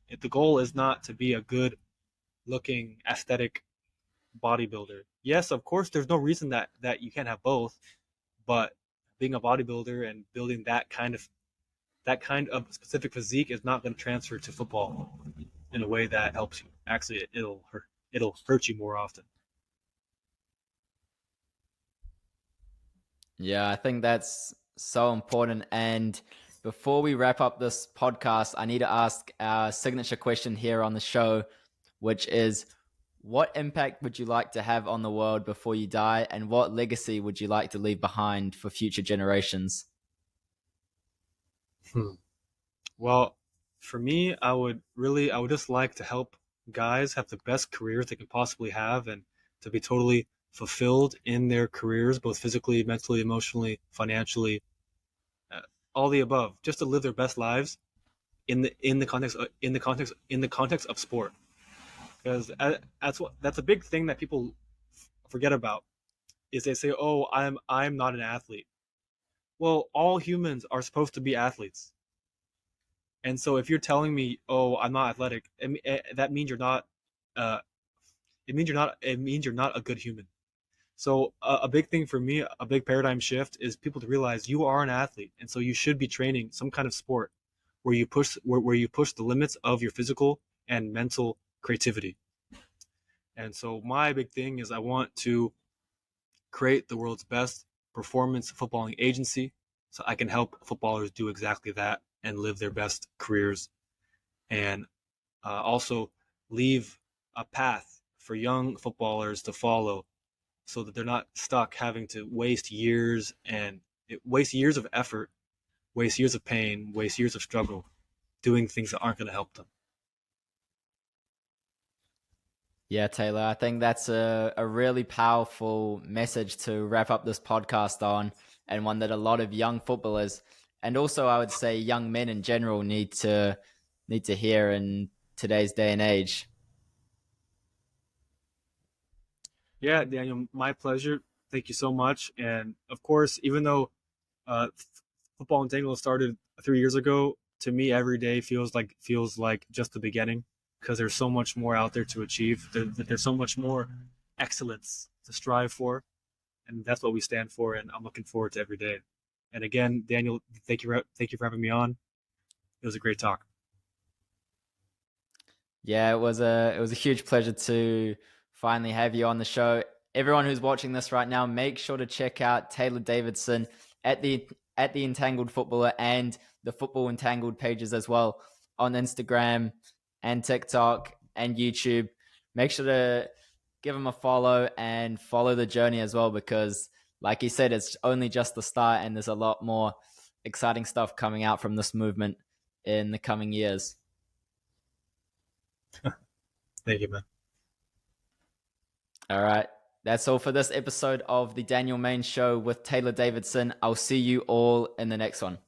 If the goal is not to be a good looking aesthetic bodybuilder, yes, of course, there's no reason that you can't have both. But being a bodybuilder and building that kind of specific physique is not going to transfer to football in a way that helps you. Actually, it'll hurt you more often.
Yeah, I think that's so important. And before we wrap up this podcast, I need to ask our signature question here on the show, which is what impact would you like to have on the world before you die? And what legacy would you like to leave behind for future generations?
Hmm. Well, for me, I would just like to help guys have the best careers they can possibly have and to be totally fulfilled in their careers, both physically, mentally, emotionally, financially, uh, all the above, just to live their best lives in the context of sport. Because that's a big thing that people forget about is they say, "Oh, I'm not an athlete." Well, all humans are supposed to be athletes. And so if you're telling me, "Oh, I'm not athletic," that means you're not. Uh, it means you're not. It means you're not a good human. So a big thing for me, a big paradigm shift, is people to realize you are an athlete, and so you should be training some kind of sport where you push the limits of your physical and mental creativity. And so my big thing is I want to create the world's best performance footballing agency, so I can help footballers do exactly that and live their best careers, and also leave a path for young footballers to follow so that they're not stuck having to waste years of effort, waste years of pain, waste years of struggle doing things that aren't going to help them.
Yeah, Taylor, I think that's a really powerful message to wrap up this podcast on, and one that a lot of young footballers, and also I would say young men in general, need to hear in today's day and age.
Yeah, Daniel, my pleasure. Thank you so much. And of course, even though football Entangled started 3 years ago, to me every day feels like just the beginning because there's so much more out there to achieve. There's so much more excellence to strive for, and that's what we stand for. And I'm looking forward to every day. And again, Daniel, thank you for having me on. It was a great talk.
Yeah, it was a huge pleasure to finally have you on the show. Everyone who's watching this right now, make sure to check out Taylor Davidson at the Entangled Footballer and the Football Entangled pages as well on Instagram and TikTok and YouTube. Make sure to give him a follow and follow the journey as well because like he said, it's only just the start and there's a lot more exciting stuff coming out from this movement in the coming years.
Thank you, man.
All right. That's all for this episode of the Daniel Main Show with Taylor Davidson. I'll see you all in the next one.